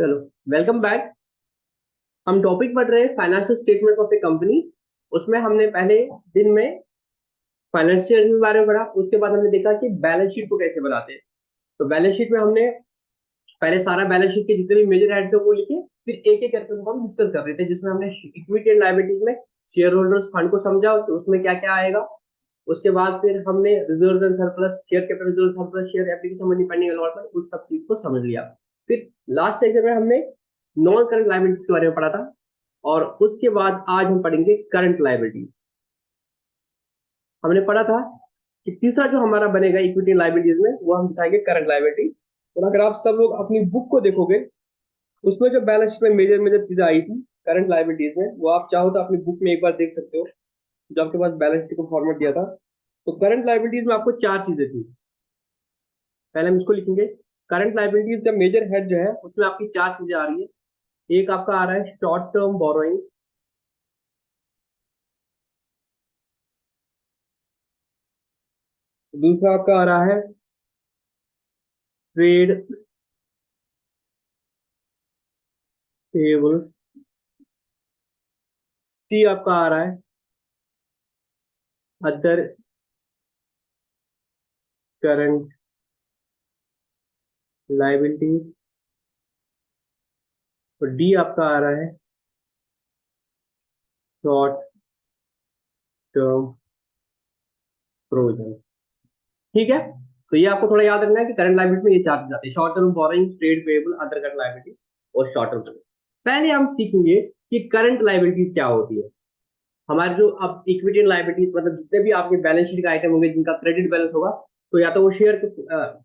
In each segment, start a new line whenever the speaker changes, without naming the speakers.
चलो, welcome back. हम topic पढ़ रहे हैं financial statements of A company. उसमें हमने पहले दिन में फाइनेंशियल के बारे में पढ़ा। उसके बाद हमने देखा कि बैलेंस शीट को कैसे बनाते हैं। तो बैलेंस शीट में हमने पहले सारा बैलेंस शीट के जितने भी मेजर हेड्स है वो लिखे, फिर एक एक करके उनको हम डिस्कस कर रहे थे, जिसमें हमने इक्विटी एंड लायबिलिटीज में शेयर होल्डर्स फंड को समझा कि उसमें क्या क्या आएगा। उसके बाद फिर हमने reserve and surplus, share capital reserve, surplus share application money pending allotment, उस सब चीज को समझ लिया। फिर लास्ट लेक्चर में हमने नॉन करंट लायबिलिटीज के बारे में पढ़ा था, और उसके बाद आज हम पढ़ेंगे करंट लायबिलिटी। हमने पढ़ा था कि तीसरा जो हमारा बनेगा इक्विटी लायबिलिटीज में, वो हम दिखाएंगे करंट लायबिलिटी। और अगर आप सब लोग अपनी बुक को देखोगे, उसमें जो बैलेंस शीट में मेजर मेजर चीजें आई थी करंट लायबिलिटीज में, वो आप चाहो तो अपनी बुक में एक बार देख सकते हो, जो आपके पास बैलेंस शीट को फॉर्मेट दिया था। तो करंट लायबिलिटीज में आपको चार चीजें थी। पहले हम इसको लिखेंगे। करंट लायबिलिटीज का मेजर हेड जो है उसमें आपकी चार चीजें आ रही है। एक आपका आ रहा है शॉर्ट टर्म बोरोइंग, दूसरा आपका आ रहा है ट्रेड पेबल्स, सी आपका आ रहा है अदर करंट लायबिलिटीज, और डी आपका आ रहा है शॉर्ट टर्म प्रोविजन। ठीक है, तो ये आपको थोड़ा याद रखना है कि करंट लायबिलिटी में ये चार चीज आते हैं: short term borrowing, trade payable, other current liability और शॉर्ट टर्म। पहले हम सीखेंगे कि करंट लायबिलिटीज क्या होती है। हमारे जो अब इक्विटी लायबिलिटीज, मतलब जितने भी आपके बैलेंस शीट का आइटम होंगे जिनका क्रेडिट बैलेंस होगा, तो या तो वो शेयर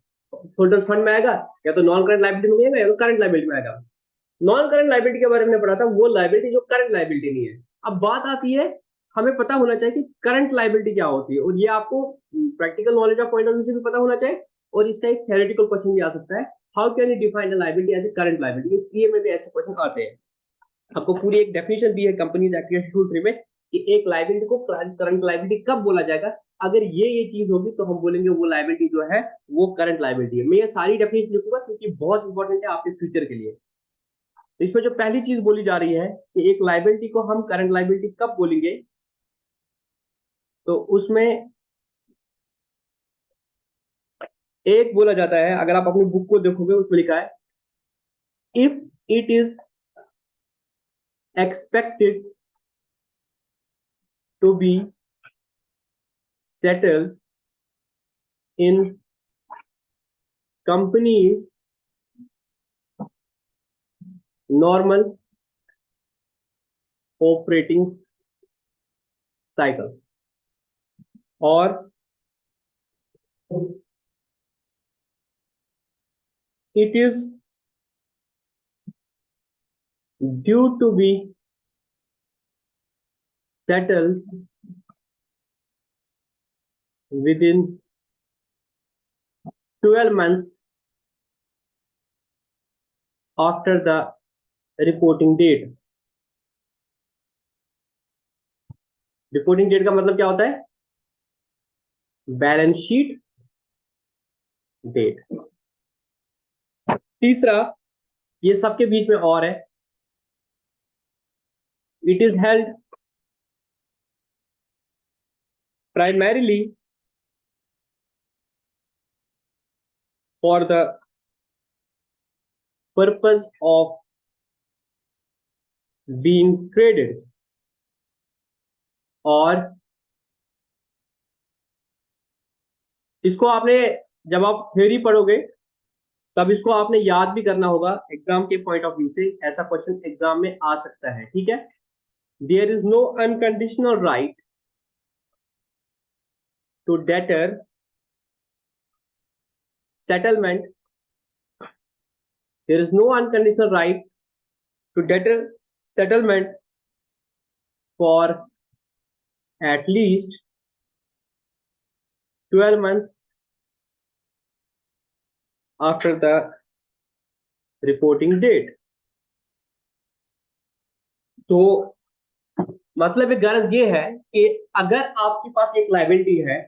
होल्डर्स फंड में आएगा, या तो नॉन करंट लायबिलिटी में आएगा, या तो करंट लायबिलिटी में आएगा। नॉन करंट लायबिलिटी के बारे में पढ़ा था, वो लायबिलिटी जो करंट लायबिलिटी नहीं है। अब बात आती है, हमें पता होना चाहिए कि करंट लायबिलिटी क्या होती है, और ये आपको practical knowledge of point of view से भी पता होना चाहिए। और इसका एक थ्योरेटिकल क्वेश्चन भी आ सकता है, how can you define the liability as a current liability. CA में भी ऐसे क्वेश्चन आते हैं। आपको पूरी एक डेफिनेशन दी है कंपनीज एक्ट शेड्यूल 3 में कि एक लायबिलिटी को करंट लायबिलिटी कब बोला जाएगा। अगर ये चीज होगी तो हम बोलेंगे वो लायबिलिटी जो है वो करंट लायबिलिटी है। मैं ये सारी डेफिनेशन लिखूंगा क्योंकि बहुत इंपॉर्टेंट है आपके फ्यूचर के लिए। तो इसमें जो पहली चीज बोली जा रही है कि एक लायबिलिटी को हम करंट लायबिलिटी कब बोलेंगे, तो उसमें एक बोला जाता है, अगर आप अपनी बुक को देखोगे उसमें लिखा है, if it is expected to be settled in companies normal operating cycle, और it is due to be settled within 12 months after the reporting date। Reporting date का मतलब क्या होता है? Balance sheet date. तीसरा, ये सबके बीच में और है, it is held primarily for the purpose of being traded, और इसको आपने, जब आप थ्योरी पढ़ोगे तब इसको आपने याद भी करना होगा एग्जाम के पॉइंट ऑफ व्यू से। ऐसा क्वेश्चन एग्जाम में आ सकता है, ठीक है। There is no unconditional right to defer settlement, there is no unconditional right to debtor settlement for at least 12 months after the reporting date। तो मतलब एक गरज ये है कि अगर आपके पास एक लाइबिलिटी है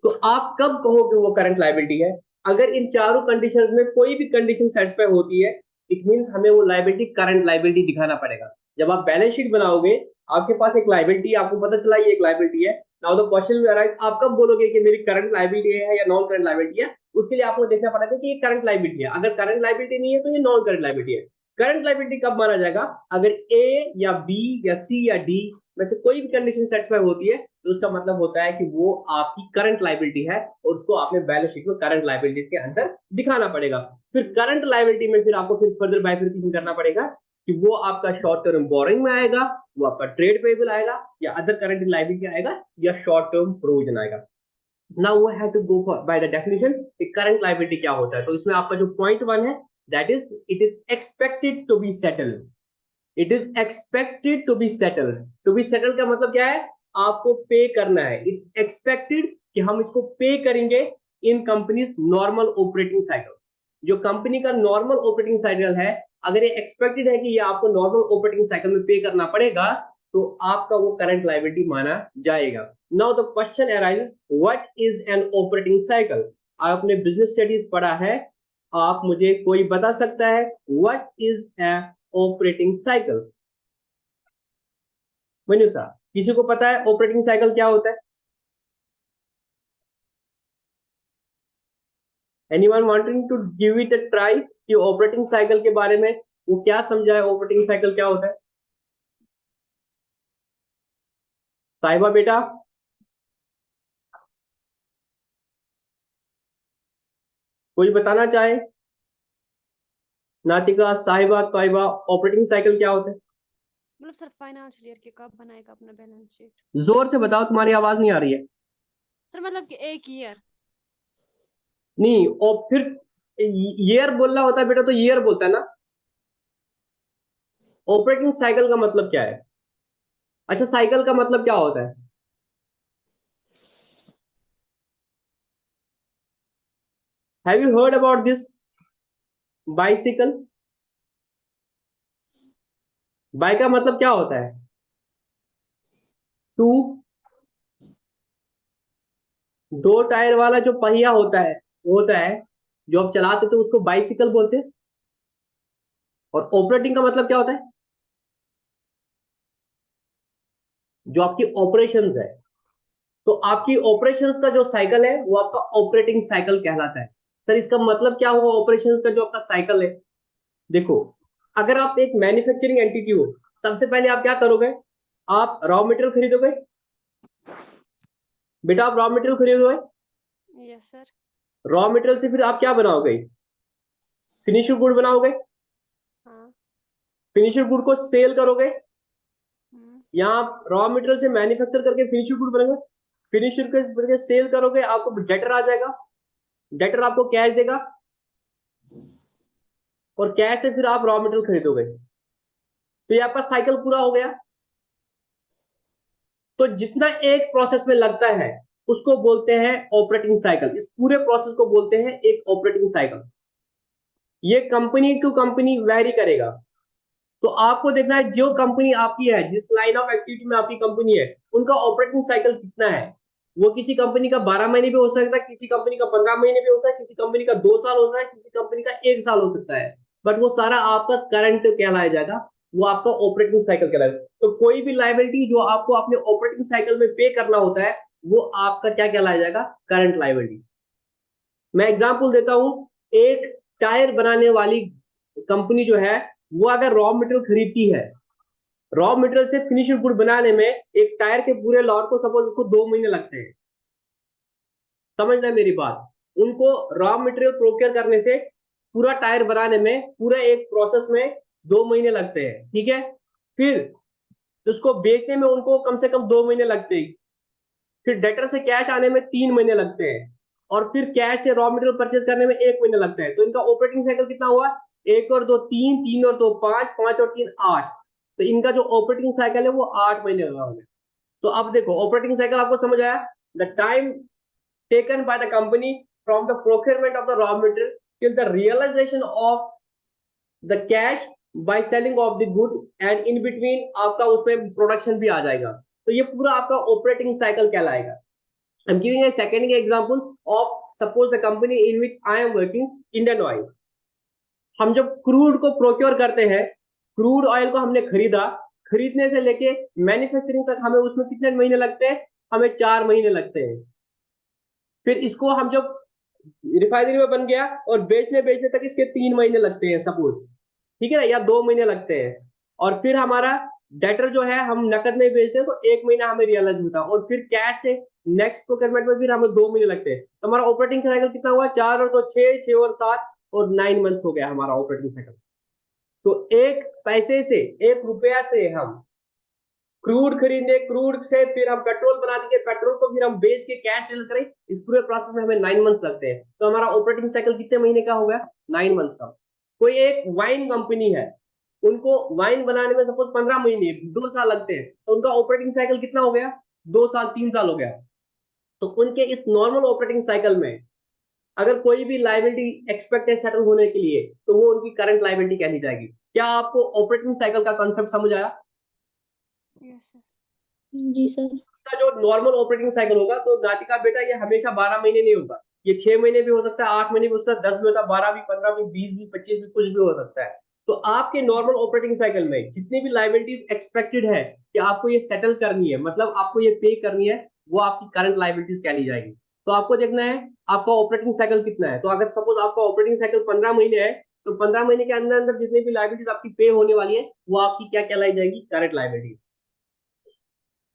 तो आप कब कहोगे वो करंट लाइबिलिटी है। अगर इन चारों कंडीशंस में कोई भी कंडीशन सेटिस्फाई होती है इट मीन्स हमें वो लाइबिलिटी करंट लाइबिलिटी दिखाना पड़ेगा। जब आप बैलेंस शीट बनाओगे, आपके पास एक लाइबिलिटी, आपको पता चला ये एक लाइबिलिटी है, now the question will arise, आप कब बोलोगे कि मेरी करंट लाइबिलिटी है या नॉन करंट लाइबिलिटी है? उसके लिए आपको देखना पड़ेगा कि ये करंट लाइबिलिटी है। अगर करंट लाइबिलिटी नहीं है तो ये नॉन करंट लाइबिलिटी है। करंट लाइबिलिटी कब माना जाएगा? अगर ए या बी या सी या डी में से कोई भी कंडीशन सेटिस्फाई होती है, तो उसका मतलब होता है कि वो आपकी करंट लाइबिलिटी है और उसको आपने बैलेंस शीट में करंट लाइबिलिटी के अंदर दिखाना पड़ेगा। फिर करंट लाइबिलिटी में फिर आपको फिर फर्दर बाइफरकेशन करना पड़ेगा कि वो आपका शॉर्ट टर्म बोरिंग में आएगा, वो आपका ट्रेड पेबल आएगा, या अदर करंट लाइबिलिटी आएगा, या शॉर्ट टर्म प्रोविजन आएगा। Now we have to go by the definition कि करंट लायबिलिटी क्या होता है। तो इसमें आपका जो पॉइंट वन है, that is it is expected to be settled. It is expected to be settled. To be settled का मतलब क्या है? आपको पे करना है। इट्स एक्सपेक्टेड कि हम इसको पे करेंगे इन कंपनीज नॉर्मल ऑपरेटिंग साइकिल। जो कंपनी का नॉर्मल ऑपरेटिंग साइकिल है, अगर ये एक्सपेक्टेड है कि ये आपको नॉर्मल ऑपरेटिंग साइकिल में पे करना पड़ेगा, तो आपका वो करंट लायबिलिटी माना जाएगा। Now the question arises, what is an operating cycle? आपने बिजनेस स्टडीज पढ़ा है, आप मुझे कोई बता सकता है what is a operating cycle? Manu साहब, किसी को पता है ऑपरेटिंग साइकिल क्या होता है? Anyone wanting to give it a try कि ऑपरेटिंग साइकिल के बारे में वो क्या समझा है, ऑपरेटिंग साइकिल क्या होता है? साहिबा बेटा, कोई बताना चाहे? नातिका, साहिबा, तोयबा, ऑपरेटिंग साइकिल क्या होता है?
मतलब सर फाइनेंशियल ईयर के कब बनाएगा अपना बैलेंस शीट?
जोर से बताओ, तुम्हारी आवाज नहीं आ रही है।
सर मतलब कि एक ईयर।
नहीं, और फिर ईयर बोलना होता है बेटा तो ईयर बोलता है ना। ऑपरेटिंग साइकिल का मतलब क्या है? अच्छा, साइकिल का मतलब क्या होता है? Have you heard about this bicycle? Bike का मतलब क्या होता है? टू, दो टायर वाला जो पहिया होता है, वो होता है जो आप चलाते तो उसको बाइसिकल बोलते हैं। और ऑपरेटिंग का मतलब क्या होता है? जो आपकी ऑपरेशंस है। तो आपकी ऑपरेशंस का जो साइकिल है वो आपका ऑपरेटिंग साइकिल कहलाता है। सर इसका मतलब क्या हुआ ऑपरेशंस का जो आपका साइकिल है? देखो, अगर आप एक मैन्युफैक्चरिंग एंटिटी हो, सबसे पहले आप क्या करोगे? आप रॉ मटेरियल खरीदोगे। बेटा, आप रॉ मटेरियल खरीदोगे।
Yes sir.
रॉ मटेरियल से फिर आप क्या बनाओगे? फिनिश्ड गुड बनाओगे।
हाँ।
फिनिश्ड गुड को सेल करोगे।
हम्म।
यहाँ आप रॉ मटेरियल से मैन्युफैक्चर करके फिनिश्ड गुड बनेगा। फिनिश्ड करके सेल करोगे, आपको डेटर आ जाएगा। डेटर आपको कैश देगा, और कैश से फिर आप रॉ मटेरियल खरीदोगे। तो ये आपका साइकिल पूरा हो गया। तो जितना एक प्रोसेस में लगता है उसको बोलते हैं ऑपरेटिंग साइकिल। इस पूरे प्रोसेस को बोलते हैं एक ऑपरेटिंग साइकिल। ये कंपनी टू कंपनी वेरी करेगा। तो आपको देखना है जो कंपनी आपकी है, जिस लाइन ऑफ एक्टिविटी में आपकी कंपनी है, उनका ऑपरेटिंग साइकिल कितना है। वो किसी कंपनी का 12 महीने भी हो सकता है, किसी कंपनी का 15 महीने भी हो सकता है, किसी कंपनी का 2 साल हो सकता है, किसी कंपनी का 1 साल हो सकता है। बट वो सारा आपका करंट कहलाया जाएगा, वो आपका ऑपरेटिंग साइकिल कहलाएगा। तो कोई भी लाइबिलिटी जो आपको अपने ऑपरेटिंग साइकिल में पे करना होता है, वो आपका क्या कहलाया जाएगा? Current liability. मैं एग्जांपल देता हूं, एक टायर बनाने वाली कंपनी जो है, वो अगर रॉ मटेरियल खरीदती है, रॉ मटेरियल से फिनिश्ड गुड बनाने में एक टायर के पूरे लॉट को सपोज उसको 2 महीने लगते हैं। समझना मेरी बात, उनको रॉ मटेरियल प्रोक्योर करने से पूरा टायर बनाने में, पूरा एक प्रोसेस में 2 महीने लगते हैं, ठीक है। फिर उसको बेचने में उनको कम से कम 2 महीने लगते हैं। फिर डेटर से कैश आने में 3 महीने लगते हैं, और फिर कैश से रॉ मटेरियल परचेज करने में 1 महीने लगता है। तो इनका ऑपरेटिंग साइकिल कितना हुआ? एक और दो तीन, तीन और दो पांच, पांच और तीन आठ। तो इनका जो ऑपरेटिंग साइकिल है वो 8 महीने का होगा। तो अब देखो, ऑपरेटिंग साइकिल आपको समझ आया? The time taken by the company from the procurement of the raw material till the realisation of the cash by selling of the good, and in between आपका उसमें प्रोडक्शन भी आ जाएगा। तो ये पूरा आपका ऑपरेटिंग साइकिल कहलाएगा। I'm giving a second example of suppose the company in which I am working, Indian Oil. हम जब क्रूड को प्रोक्योर करते हैं, क्रूड ऑयल को हमने खरीदा, खरीदने से लेके मैन्युफैक्चरिंग तक हमें उसमें कितने महीने लगते हैं? हमें 4 महीने लगते हैं। फिर इसको हम जब रिफाइनरी में बन गया और बेचने बेचने तक इसके 3 महीने लगते हैं सपोज, ठीक है ना, या 2 महीने लगते हैं। और फिर हमारा डेटर जो है हम नकद में बेचते हैं तो 1 महीना हमें रियलाइज होता है, और फिर कैश से नेक्स्ट प्रोक्योरमेंट में फिर हमें 2 महीने लगते हैं। तो हमारा ऑपरेटिंग साइकिल कितना हुआ? 4 और 2 6, 6 और 7 और 9 मंथ हो गया हमारा ऑपरेटिंग साइकिल। तो एक पैसे से, 1 रुपया से हम क्रूड खरीदे, क्रूड से फिर हम पेट्रोल बना देंगे, पेट्रोल को फिर हम बेच के कैश सेल करें, इस पूरे प्रोसेस में हमें 9 मंथ लगते हैं। तो हमारा ऑपरेटिंग साइकिल कितने महीने का हो गया? 9 मंथ्स का। कोई एक वाइन कंपनी है, उनको वाइन बनाने में सपोज 15 महीने, 2 साल लगते हैं, तो उनका ऑपरेटिंग साइकिल कितना हो गया? 2 साल, 3 साल हो गया। तो उनके इस नॉर्मल ऑपरेटिंग साइकिल में अगर कोई भी लाइबिलिटी एक्सपेक्ट है सेटल होने के लिए, तो वो उनकी करंट लाइबिलिटी कहली जाएगी। क्या आपको ऑपरेटिंग साइकिल का कॉन्सेप्ट समझ आया?
Yes sir.
जी सर।
का जो नॉर्मल ऑपरेटिंग साइकिल होगा, तो नातिका बेटा ये हमेशा 12 महीने नहीं होगा, ये 6 महीने भी हो सकता है, 8 महीने भी हो सकता है, 10 भी होता है, 12 भी, 15 भी, 20 भी, 25 भी, कुछ भी हो सकता है। तो आपके नॉर्मल ऑपरेटिंग साइकिल में जितनी भी लाइबिलिटीज एक्सपेक्टेड है कि आपको ये सेटल करनी है, मतलब आपको ये पे करनी है, वो आपकी करंट लाइबिलिटीज कह ली जाएगी। तो आपको देखना है आपका ऑपरेटिंग साइकिल कितना है। तो अगर सपोज आपका ऑपरेटिंग साइकिल 15 महीने है, तो 15 महीने के अंदर अंदर जितनी भी लाइबिलिटीज आपकी पे होने वाली है, वो आपकी क्या कहलाई जाएगी? Current liability.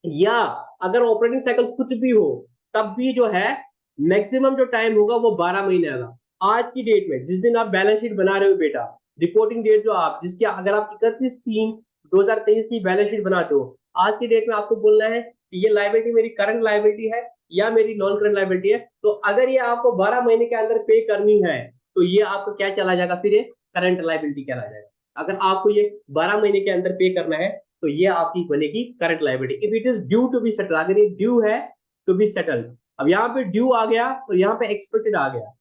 या अगर ऑपरेटिंग साइकिल कुछ भी हो, तब भी जो है मैक्सिमम जो टाइम होगा वो 12 महीने का। आज की डेट में जिस दिन आप बैलेंस शीट बना रहे हो बेटा, रिपोर्टिंग डेट जो आप जिसकी अगर आप 31/3/2023 की बैलेंस शीट बनाते हो, आज की डेट में आपको बोलना है कि ये लाइबिलिटी मेरी करंट लाइबिलिटी है या मेरी नॉन करंट लाइबिलिटी है। तो अगर ये आपको 12 महीने के अंदर पे करनी है, तो ये आपको क्या चला जाएगा? फिर ये करंट लाइबिलिटी कहला जाएगा। अगर आपको ये 12 महीने के अंदर पे करना है, तो ये आपकी बनेगी current liability. If it is due to be settle, अगर ये ड्यू है टू बी सेटल्ड। अब यहाँ पे ड्यू आ गया और यहाँ पे एक्सपेक्टेड आ गया।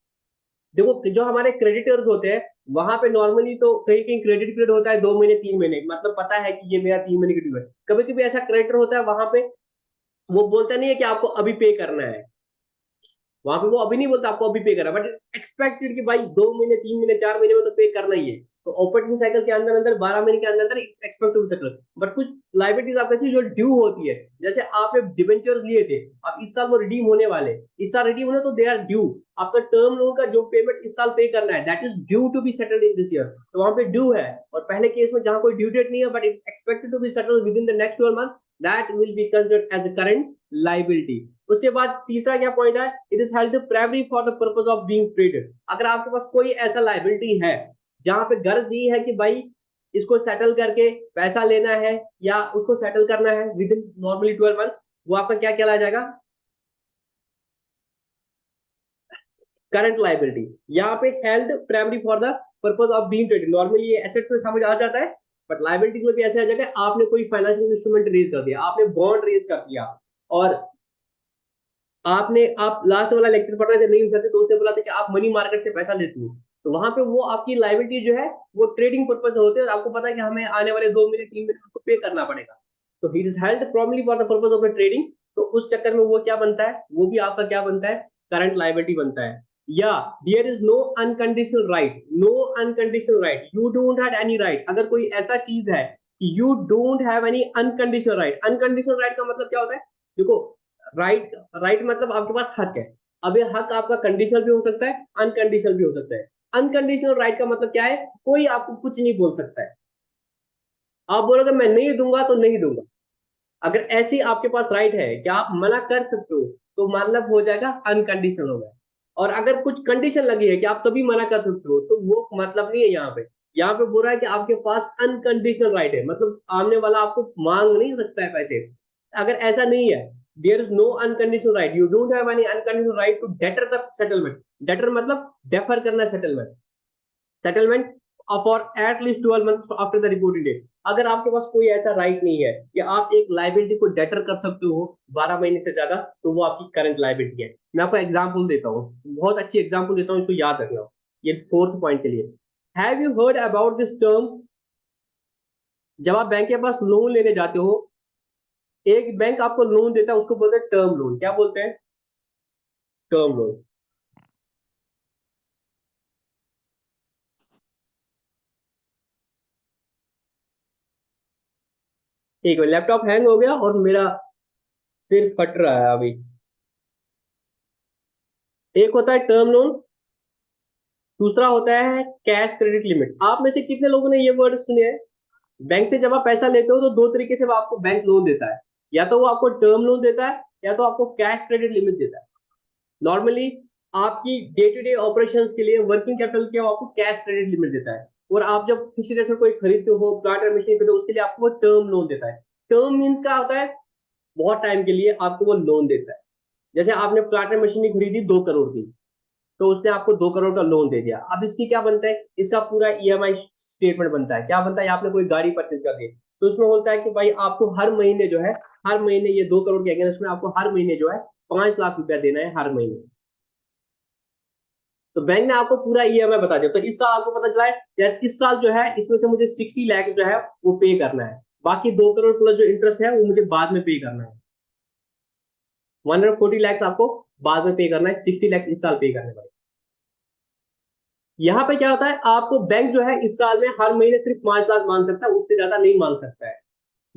देखो जो हमारे क्रेडिटर्स होते हैं, वहां पे नॉर्मली तो कहीं कहीं क्रेडिट पीरियड होता है 2 महीने, 3 महीने, मतलब पता है कि ये मेरा 3 महीने का ड्यू है। कभी कभी ऐसा क्रेडिटर होता है, वहां पे वो बोलता नहीं है कि आपको अभी पे करना है, वहां पे वो अभी नहीं बोलता आपको अभी पे करना, बट एक्सपेक्टेड कि भाई 2 महीने, 3 महीने, 4 महीने में तो पे करना ही है। तो ऑपरेटिंग साइकिल के अंदर अंदर 12 महीने के अंदर अंदर एक्सपेक्ट टू सेटल। बट कुछ लाइबिलिटीज आप ऐसी जो ड्यू होती है, जैसे आपने डिबेंचर्स लिए थे, अब इस साल वो रिडीम होने वाले, इस साल रिडीम होने, तो दे आर ड्यू। आपका टर्म लोन का जो पेमेंट इस साल पे करना है, that is due to be settled in this year. तो वहां पे ड्यू है, और पहले केस में जहां कोई ड्यू डेट नहीं है but it's expected to be settled within the next 12 month, that will be considered as a current liability. उसके बाद तीसरा क्या पॉइंट है? It is held primary for the purpose of being traded. अगर आपके पास कोई ऐसा लाइबिलिटी है जहां पे गर्ज ये है कि भाई इसको सेटल करके पैसा लेना है या उसको सेटल करना है विद इन नॉर्मली 12 मंथ्स, वो आपका क्या कहला जाएगा? Current liability. यहाँ पे held primary for the purpose of being traded, normally ये एसेट्स में समझ आ जाता है, बट लाइबिलिटी में भी ऐसे आ जाएगा। आपने कोई फाइनेंशियल इंस्ट्रूमेंट रेज कर दिया, आपने बॉन्ड रेज कर दिया, और आप लास्ट वाला लेक्चर पढ़ रहे थे, नहीं उधर से दोस्त ने बोला था कि आप मनी मार्केट से पैसा लेते हो, तो वहां पे वो आपकी लाइबिलिटी जो है वो ट्रेडिंग पर्पज से होते हैं, और आपको पता है कि हमें आने वाले 2 महीने, 3 महीने उसको पे करना पड़ेगा। तो it is held probably for the purpose of the trading. तो उस चक्कर में वो क्या बनता है? वो भी आपका क्या बनता है? करंट लाइबिलिटी बनता है। या there is no unconditional right, no unconditional right, you don't have any right. अगर कोई ऐसा चीज है कि you don't have any unconditional right, unconditional right का मतलब क्या होता है? देखो, राइट, राइट मतलब आपके पास हक है। अब ये हक आपका कंडीशनल भी हो सकता है, अनकंडीशनल भी हो सकता है। अनकंडीशनल राइट का मतलब क्या है? कोई आपको कुछ नहीं बोल सकता है, आप बोलोगे मैं नहीं दूंगा तो नहीं दूंगा। अगर ऐसी आपके पास राइट है कि आप मना कर सकते हो, तो मतलब हो जाएगा अनकंडीशनल हो गया। और अगर कुछ कंडीशन लगी है कि आप तभी मना कर सकते हो, तो वो मतलब नहीं है। यहाँ पे बोल रहा है कि आपके पास अनकंडीशनल राइट है, मतलब सामने वाला आपको मांग नहीं सकता है पैसे। अगर ऐसा नहीं है, there is no unconditional right, you don't have any unconditional right to deter the settlement. Deter मतलब डेफर करना settlement, settlement for at least 12 months after the reporting date. अगर आपके पास कोई ऐसा राइट नहीं है कि आप एक लाइबिलिटी को डेटर कर सकते हो 12 महीने से ज्यादा, तो वो आपकी करंट लाइबिलिटी है। मैं आपको एग्जांपल देता हूँ, बहुत अच्छी एग्जांपल देता हूँ, इसको याद रखना। ये फोर्थ पॉइंट के लिए, have you heard about this term? जब आप बैंक के पास लोन लेने जाते हो, एक बैंक आपको लोन देता है, उसको बोलते हैं टर्म लोन। क्या बोलते हैं? Term loan. एक मिनट, लैपटॉप हैंग हो गया और मेरा सिर फट रहा है अभी। एक होता है टर्म लोन, दूसरा होता है कैश क्रेडिट लिमिट। आप में से कितने लोगों ने ये वर्ड सुने हैं? बैंक से जब आप पैसा लेते हो तो दो तरीके से आपको बैंक लोन देता है, या तो वो आपको टर्म लोन देता है या तो आपको कैश क्रेडिट लिमिट देता है। नॉर्मली आपकी डे टू डे ऑपरेशन के लिए वर्किंग कैपिटल के आपको कैश क्रेडिट लिमिट देता है, और आप जब फिक्स्ड एसेट कोई खरीदते हो, प्लांट और मशीन खरीदते हो, उसके लिए आपको टर्म लोन देता है। टर्म मीन्स क्या होता है? बहुत टाइम के लिए आपको वो लोन देता है। जैसे आपने प्लांट और मशीन खरीदी 2 करोड़ की, तो उसने आपको 2 करोड़ का लोन दे दिया। अब इसकी क्या बनता है? इसका पूरा ईएमआई स्टेटमेंट बनता है। क्या बनता है? आपने कोई गाड़ी परचेज कर दी, तो उसमें बोलता है कि भाई आपको हर महीने जो है, हर महीने ये 2 करोड़ के अगेंस्ट में आपको हर महीने जो है 5 लाख रुपया देना है हर महीने। तो बैंक ने आपको पूरा ईएमआई बता दिया। तो इस साल आपको पता चला है यार, इस साल जो है इसमें से मुझे 60 लाख जो है वो पे करना है, बाकी 2 करोड़ प्लस जो इंटरेस्ट है वो मुझे बाद में पे करना है। 140 लाख आपको बाद में पे करना है, 60 लाख इस साल पे करने पड़ेगा। यहाँ पे क्या होता है, आपको बैंक जो है इस साल में हर महीने सिर्फ 5 लाख मांग सकता है, उससे ज्यादा नहीं मांग सकता है।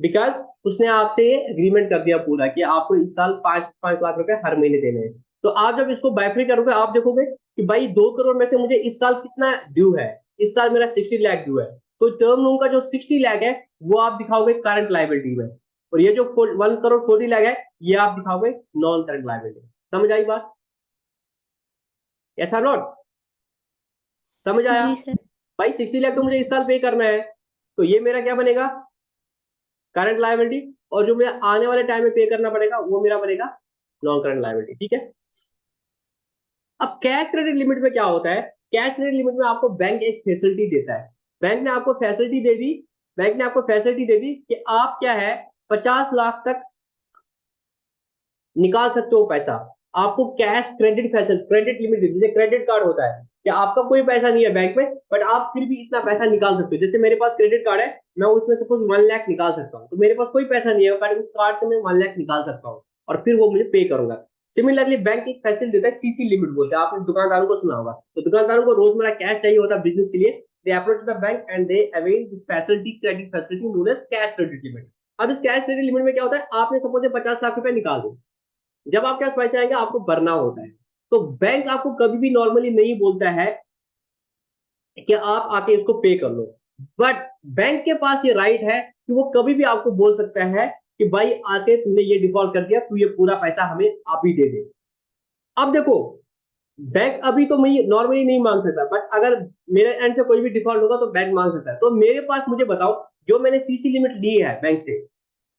बिकॉज उसने आपसे ये एग्रीमेंट कर दिया पूरा कि आपको इस साल 5 5 लाख रुपए हर महीने देने हैं। तो आप जब इसको बाइफरी करोगे, आप देखोगे कि भाई 2 करोड़ में से मुझे इस साल कितना ड्यू है। इस साल मेरा 60 लाख ड्यू है, तो टर्म लोन का जो 60 लाख है वो आप दिखाओगे करंट लाइबिलिटी में, और ये जो 1 करोड़ 40 लाख है ये आप दिखाओगे नॉन करंट लाइबिलिटी। समझ आई बात? ऐसा नॉट? समझ आया?
जी सर।
भाई 60 लाख तो मुझे इस साल पे करना है, तो ये मेरा क्या बनेगा? Current liability. और जो मुझे आने वाले टाइम में पे करना पड़ेगा वो मेरा बनेगा नॉन करंट लायबिलिटी। ठीक है। अब कैश क्रेडिट लिमिट में क्या होता है? कैश क्रेडिट लिमिट में आपको बैंक एक फैसिलिटी देता है। बैंक ने आपको फैसिलिटी दे दी, बैंक ने आपको फैसिलिटी दे दी कि आप क्या है, 50 लाख तक निकाल सकते हो पैसा। आपको cash credit facility, credit limit, जैसे क्रेडिट कार्ड होता है कि आपका कोई पैसा नहीं है बैंक में, बट आप फिर भी इतना पैसा निकाल सकते हो। जैसे मेरे पास क्रेडिट कार्ड है, मैं उसमें सपोज 1 लाख निकाल सकता हूँ, तो मेरे पास कोई पैसा नहीं है बट उस कार्ड से मैं 1 लाख निकाल सकता हूँ और फिर वो मुझे पे करूंगा। सिमिलरली बैंक एक फैसिलिटी देता है, सीसी लिमिट बोलते हैं, आपने दुकानदारों को सुना होगा। तो दुकानदारों को रोजमर्रा कैश चाहिए होता है बिजनेस के लिए, they approach the bank and they avail this facility, credit facility known as cash credit limit. अब इस कैश क्रेडिट लिमिट में क्या होता है, आपने सपोज 50 लाख रुपए निकाल दिए, जब आपके पास पैसे आएंगे आपको भरना होता है। तो बैंक आपको कभी भी नॉर्मली नहीं बोलता है कि आप आके इसको पे कर लो, बट बैंक के पास ये राइट है कि वो कभी भी आपको बोल सकता है कि भाई आके तूने ये डिफॉल्ट कर दिया, तू ये पूरा पैसा हमें आप ही दे दे। अब देखो, बैंक अभी तो मैं नॉर्मली नहीं मांग सकता, बट अगर मेरे एंड से कोई भी डिफॉल्ट होगा तो बैंक मांग सकता है। तो मेरे पास, मुझे बताओ, जो मैंने सीसी लिमिट ली है बैंक से,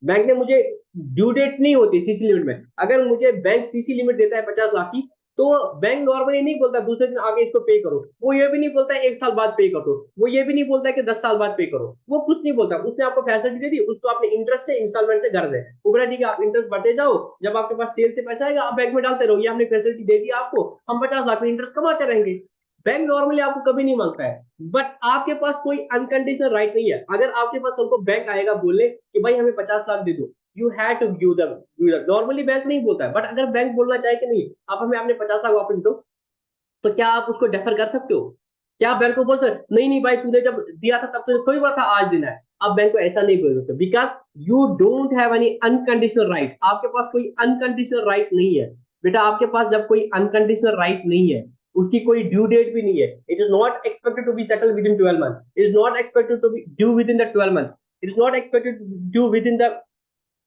बैंक ने मुझे ड्यू डेट नहीं होती सीसी लिमिट में, अगर मुझे बैंक सीसी लिमिट देता है 50 लाख की, तो बैंक नॉर्मली नहीं बोलता दूसरे दिन आगे इसको पे करो, वो ये भी नहीं बोलता है 1 साल बाद पे करो, वो ये भी नहीं बोलता है कि 10 साल बाद पे करो, वो कुछ नहीं बोलता। उसने आपको फैसिलिटी दे दी, उसको आपने इंटरेस्ट से, इंस्टॉलमेंट से कर दे, वो बोला ठीक है आप इंटरेस्ट भरते जाओ, जब आपके पास सेल से पैसा आएगा आप बैंक में डालते रहो, ये हमने फैसिलिटी दे दी आपको, हम 50 लाख में इंटरेस्ट कमाते रहेंगे। बैंक नॉर्मली आपको कभी नहीं मांगता है, बट आपके पास कोई अनकंडीशनल राइट नहीं है। अगर आपके पास हमको बैंक आएगा बोलने कि भाई हमें 50 लाख दे दो, you have to give them. Normally bank नहीं बोलता है, बट अगर बैंक बोलना चाहे कि नहीं आप हमें अपने 50 लाख वापस दो, तो क्या आप उसको डेफर कर सकते हो? क्या आप बैंक को बोल सकते नहीं नहीं भाई तूने जब दिया था तब तुझे थोड़ी बोला था आज देना है? आप बैंक को ऐसा नहीं बोल सकते, because you don't have any unconditional right. आपके पास कोई अनकंडीशनल राइट नहीं है बेटा। आपके पास जब कोई अनकंडीशनल राइट नहीं है, उसकी कोई ड्यू डेट भी नहीं है, it is not expected to be settle within 12 month, it is not expected to be due within the 12 month, it is not expected due within the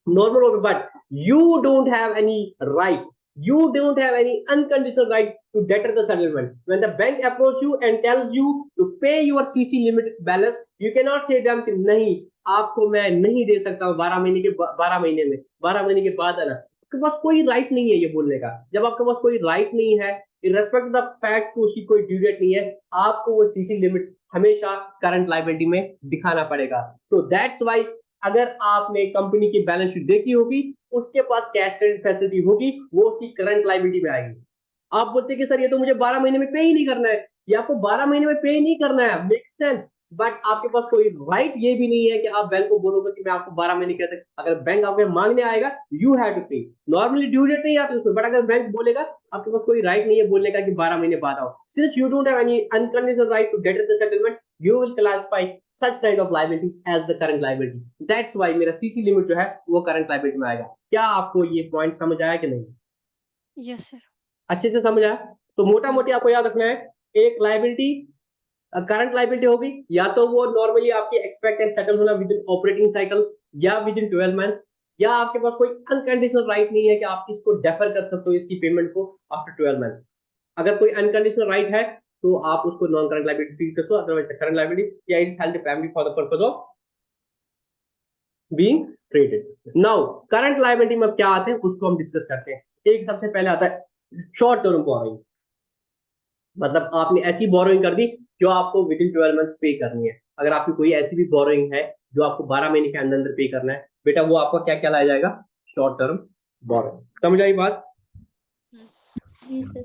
normal order, but you don't have any right, you don't have any unconditional right to debtor the settlement. When the bank approach you and tells you to pay your CC limit balance, you cannot say them कि नहीं आपको मैं नहीं दे सकता हूँ 12 महीने के 12 महीने में, 12 महीने के बाद आना। आपके पास कोई राइट नहीं है ये बोलने का। जब आपके पास कोई राइट नहीं है, irrespective of the fact कि उसकी कोई ड्यू डेट नहीं है, आपको वो सीसी लिमिट हमेशा करंट लायबिलिटी में दिखाना पड़ेगा। तो दैट्स वाई अगर आपने कंपनी की बैलेंस शीट देखी होगी, उसके पास कैश क्रेडिट फैसिलिटी होगी, वो उसकी करंट लायबिलिटी में आएगी। आप बोलते कि सर ये तो मुझे 12 महीने में पे ही नहीं करना है, ये आपको 12 महीने में पे ही नहीं करना है, मेक सेंस। बट आपके पास कोई राइट ये भी नहीं है कि आप बैंक को बोलोगे कि मैं आपको 12 महीने के अंदर, अगर बैंक आपके मांगने आएगा यू हैव टू पे। नॉर्मली ड्यू डेट नहीं आती उसमें, बट अगर बैंक बोलेगा, आपके पास कोई राइट नहीं है बोलने का कि 12 महीने बाद आओ। Since you don't have any unconditional right to get the settlement, you will classify such kind of liabilities as the current liability. That's why मेरा सीसी लिमिट जो है वो करंट लायबिलिटी में आएगा। क्या आपको ये पॉइंट समझ आया कि नहीं?
Yes sir.
अच्छे से समझ आया? तो मोटा
हाँ।
मोटी आपको याद रखना है, एक लायबिलिटी करंट लायबिलिटी होगी या तो वो नॉर्मली आपकी एक्सपेक्ट एंड सेटल होना विद इन ऑपरेटिंग साइकिल या विद इन 12 मंथ्स, या आपके पास कोई अनकंडीशनल राइट नहीं है कि आप इसको डेफर कर सकते हो इसकी पेमेंट को आफ्टर 12 मंथ्स। अगर कोई अनकंडीशनल राइट है तो आप उसको नॉन करंट लायबिलिटी ट्रीट कर सकते हो, अदरवाइज करंट लायबिलिटी या it's held the family for the purpose of being treated. Now current liability में अब क्या आते हैं उसको हम डिस्कस करते हैं। एक सबसे पहले आता है शॉर्ट टर्म बोरोइंग, मतलब आपने ऐसी बोरोइंग कर दी जो आपको विद इन 12 मंथ्स पे करनी है। अगर आपकी कोई ऐसी भी बोरोइंग है जो आपको 12 महीने के अंदर अंदर पे करना है, बेटा वो आपका क्या क्या लाया जाएगा? Short term borrowing. समझ आई बात?
जी सर।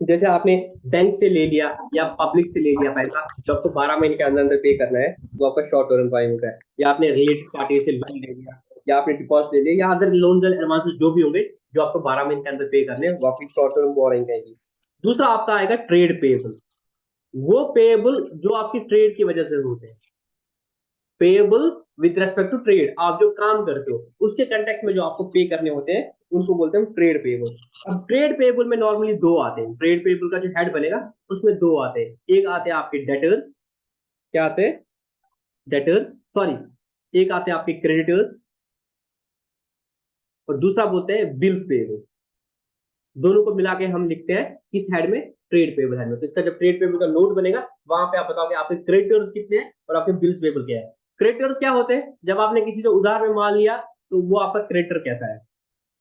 जैसे आपने बैंक से ले लिया या पब्लिक से ले लिया पैसा जो आपको 12 महीने के अंदर अंदर पे करना है, वो आपका शॉर्ट टर्म बोरोइंग है। या आपने रिलेटेड पार्टी से लोन ले लिया या आपने डिपॉजिट ले लिया या अदर लोन एडवांसेस जो भी होंगे जो आपको 12 महीने के अंदर पे करने हैं, वो आपकी शॉर्ट टर्म बोरोइंग रहेगी। दूसरा आपका आएगा ट्रेड पेएबल। वो पेएबल जो आपकी ट्रेड की वजह से होते हैं, payables with respect to trade, आप जो काम करते हो उसके कंटेक्स्ट में जो आपको पे करने होते हैं उनको बोलते हैं ट्रेड पेएबल। अब ट्रेड पेएबल में नॉर्मली दो आते हैं, ट्रेड पेएबल का जो हेड बनेगा उसमें दो आते हैं। एक आते हैं आपके डेटर्स, क्या आते हैं? डेटर्स, सॉरी, एक आते हैं आपके क्रेडिटर्स और दूसरा बोलते हैं बिल्स पेएबल। दोनों को मिला के हम लिखते हैं किस हेड में? ट्रेड पेएबल हेड में। तो इसका जब ट्रेड पेएबल का नोट बनेगा वहां पे आप बताओगे आपके क्रेडिटर्स कितने हैं और आपके बिल्स पेएबल क्या है। क्रेडिटर्स क्या होते हैं? जब आपने किसी से उधार में माल लिया तो वो आपका क्रेडिटर कहता है,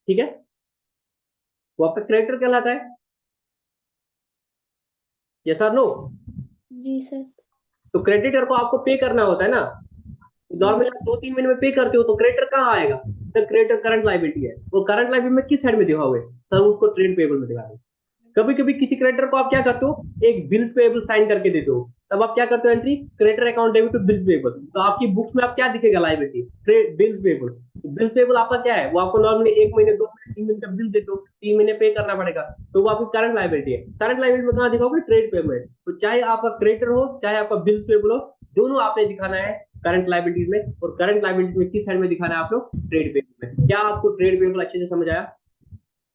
ठीक है, वो आपका क्रेडिटर कहलाता है। यस और नो?
जी सर।
तो क्रेडिटर को आपको पे करना होता है ना, नॉर्मली आप 2-3 महीने में पे करते हो तो क्रेडिटर कहाँ आएगा? तो क्रेडिटर करंट लायबिलिटी है। वो करंट लायबिलिटी में किस हेड में दिखाओगे? सर उसको ट्रेड पेएबल में दिखा दो। कभी कभी किसी क्रेडिटर को आप क्या करते हो, एक बिल्स पेएबल साइन करके देते हो, तब आप क्या करते हो? Entry creditor account debit to bills payable. तो आपकी बुक्स में आप क्या दिखेगा? Liability bills payable. Bills payable आपका क्या है? वो आपको नॉर्मली 1 महीने 2 महीने 3 महीने का बिल देते हो, 3 महीने पे करना पड़ेगा, तो वो आपकी करंट लायबिलिटी है। करंट लायबिलिटी में कहाँ दिखाओगे? Trade payment. तो चाहे आपका क्रेडिटर हो चाहे आपका बिल्स पेएबल हो, दोनों आपने दिखाना है करंट लायबिलिटीज में। और करंट लायबिलिटी में किस साइड में दिखाना है आप लोग? ट्रेड पेएबल में। क्या आपको ट्रेड पेएबल अच्छे से समझ आया?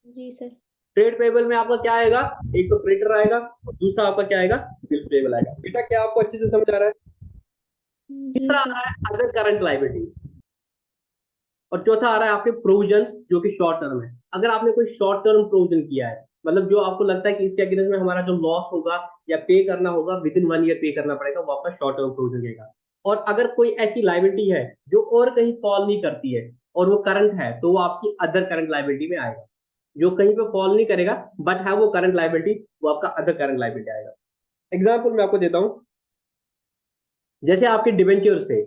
जी सर।
ट्रेड पेएबल में आपका क्या आएगा? एक तो क्रेडिटर आएगा और दूसरा आपका क्या आएगा? बिल्स पेएबल आएगा। बेटा क्या आपको अच्छे से समझ आ रहा है?
जी
तीसरा आ
सर।
रहा है अदर करंट लायबिलिटी और चौथा आ रहा है आपके प्रोविजन जो कि शॉर्ट टर्म है। अगर आपने कोई शॉर्ट टर्म प्रोविजन किया है, मतलब जो आपको लगता है कि इसके अगेंस्ट में हमारा जो लॉस होगा या पे करना होगा विद इन 1 ईयर पे करना पड़ेगा, वो आपका शॉर्ट टर्म प्रोविजन रहेगा। और अगर कोई ऐसी लायबिलिटी है जो और कहीं फॉल नहीं करती है और वो करंट है, तो वो आपकी अदर करंट लायबिलिटी में आएगा। जो कहीं पे फॉल नहीं करेगा बट है वो करंट लायबिलिटी, वो आपका अदर करंट लायबिलिटी आएगा। एग्जाम्पल मैं आपको देता हूं, जैसे आपके डिबेंचर्स थे,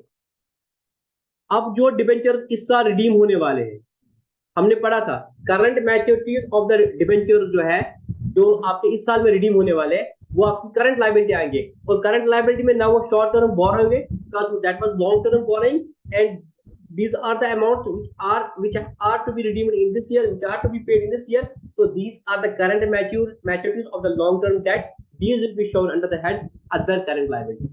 अब जो डिबेंचर्स इस साल रिडीम होने वाले हैं, हमने पढ़ा था करंट मैच्योरिटीज ऑफ द डिबेंचर्स जो है, जो आपके इस साल में रिडीम होने वाले हैं, वो आपकी करंट लायबिलिटी आएंगे। और करंट लायबिलिटी में ना वो शॉर्ट टर्म बोरोइंग होंगे, that was long term borrowing, and these are the amounts which are to be redeemed in this year, which are to be paid in this year. So these are the current maturities of the long term debt. These will be shown under the head other current liability.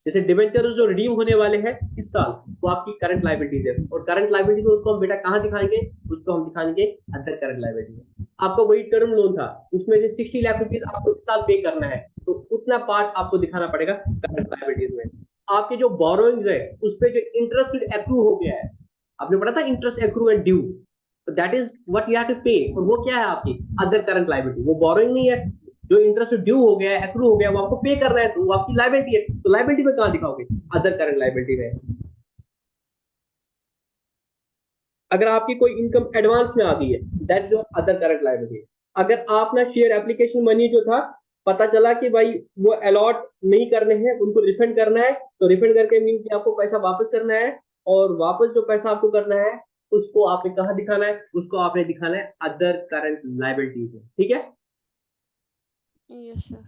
जैसे debenture जो redeem होने वाले हैं इस साल, वो आपकी current liabilities है। और करंट लायबिलिटी में उसको हम बेटा कहाँ दिखाएंगे? उसको हम दिखाएंगे अदर करंट लायबिलिटी में। आपका वही टर्म लोन था, उसमें से 60 लाख रुपीज आपको इस साल पे करना है, तो उतना पार्ट आपको दिखाना पड़ेगा करंट लायबिलिटीज में। आपके जो बोरोइंग्स है उस पर जो इंटरेस्ट एक्रू हो गया है, आपने पढ़ा था इंटरेस्ट एक्रू एंड ड्यू, तो that is what you have to pay, और वो क्या है आपकी अदर करंट लायबिलिटी। वो बोरोइंग नहीं है, जो इंटरेस्ट ड्यू हो गया है, एक्रू हो गया, वो आपको पे करना है, तो वो आपकी लायबिलिटी है। तो लायबिलिटी में कहां दिखाओगे? अदर करंट लायबिलिटी में। अगर आपकी कोई इनकम एडवांस में आ गई है, that's your other current liability. अगर आपने शेयर एप्लीकेशन मनी जो था, पता चला कि भाई वो अलॉट नहीं करने हैं, उनको रिफंड करना है, तो रिफंड करके मीन कि आपको पैसा वापस करना है, और वापस जो पैसा आपको करना है उसको आपने कहाँ दिखाना है? उसको आपने दिखाना है अदर करंट लायबिलिटीज में, ठीक है।
Yes, sir.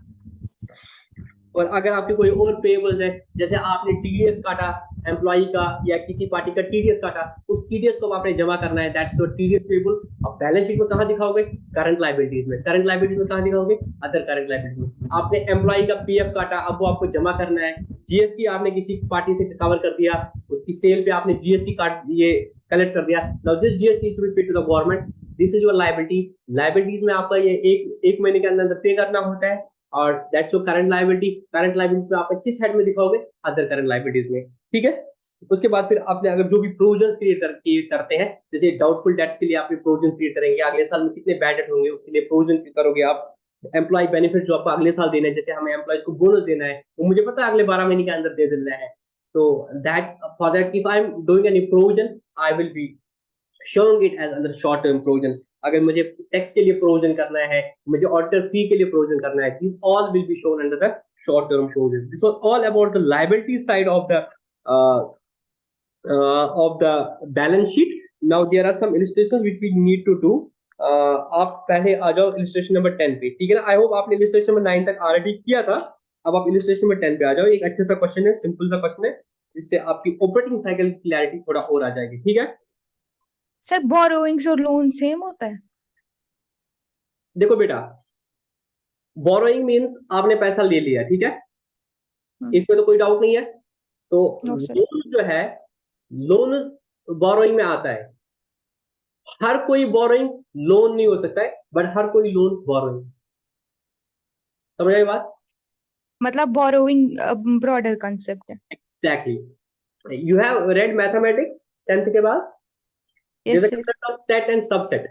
और अगर आपके कोई और पेबल्स है, जैसे आपने टीडीएस काटा एम्प्लॉय का या किसी पार्टी का टीडीएस काटा, उस टीडीएस को आपने जमा करना है, दैट्स योर टीडीएस पेबल। अब बैलेंस शीट में कहां दिखाओगे? करंट लायबिलिटीज में। करंट लायबिलिटीज में कहां दिखाओगे? अदर करंट लायबिलिटीज में। आपने एम्प्लॉय का पीएफ काटा, अब वो आपको जमा करना है। जीएसटी आपने किसी पार्टी से कवर कर दिया, उसकी सेल पे आपने जीएसटी काट ये कलेक्ट कर दिया। Now this GST is to be paid to the government, this is your liability. Liabilities में आपका ये एक महीने के अंदर पे करना होता है, और that's your current liability. Current liability में आप किस हेड में दिखाओगे? अदर करंट लायबिलिटीज में, ठीक है। उसके बाद फिर आपने अगर जो भी प्रोविजंस क्रिएट करते हैं, जैसे डाउटफुल डेट्स के लिए आप प्रोविजन क्रिएट करेंगे, अगले साल में कितने बैड डेट होंगे उसके लिए प्रोविजन करोगे आप। एम्प्लॉय बेनिफिट जो आपको अगले साल देना है, जैसे हमें एम्प्लॉय को बोनस देना है, वो मुझे पता है अगले 12 महीने के अंदर दे देना है, तो that for that if I am doing any provision I will be showing it as under short term provision। अगर मुझे टैक्स के लिए प्रोविजन करना है, मुझे ऑडिटर फी के लिए प्रोविजन करना है, these all will be shown under the short term provision। This was all about the liability side of the balance sheet। Now there are some illustrations which we need to do। आप पहले आ जाओ illustration number 10 पे, ठीक है ना। I hope आपने illustration number 9 तक already किया था। अब आप इलिस्ट्रेशन नंबर 10 पे आ जाओ। एक अच्छा सा क्वेश्चन है, सिंपल सा क्वेश्चन है, जिससे आपकी ऑपरेटिंग साइकिल की क्लैरिटी थोड़ा और आ जाएगी, ठीक है।
सर बोरोइंग्स और लोन सेम होता है?
देखो बेटा, बोरोइंग मींस आपने पैसा ले लिया, ठीक है, इसमें तो कोई डाउट नहीं है। तो
No, sir.
लोन जो है, लोन बोरोइंग में आता है। हर कोई बोरोइंग लोन नहीं हो सकता है, बट हर कोई लोन बोरोइंग। समझ आई बात?
मतलब बोरोइंग ब्रॉडर कंसेप्ट है।
Exactly. You have read mathematics 10th के बाद?
Yes,
There's a
sir.
concept of set and subset।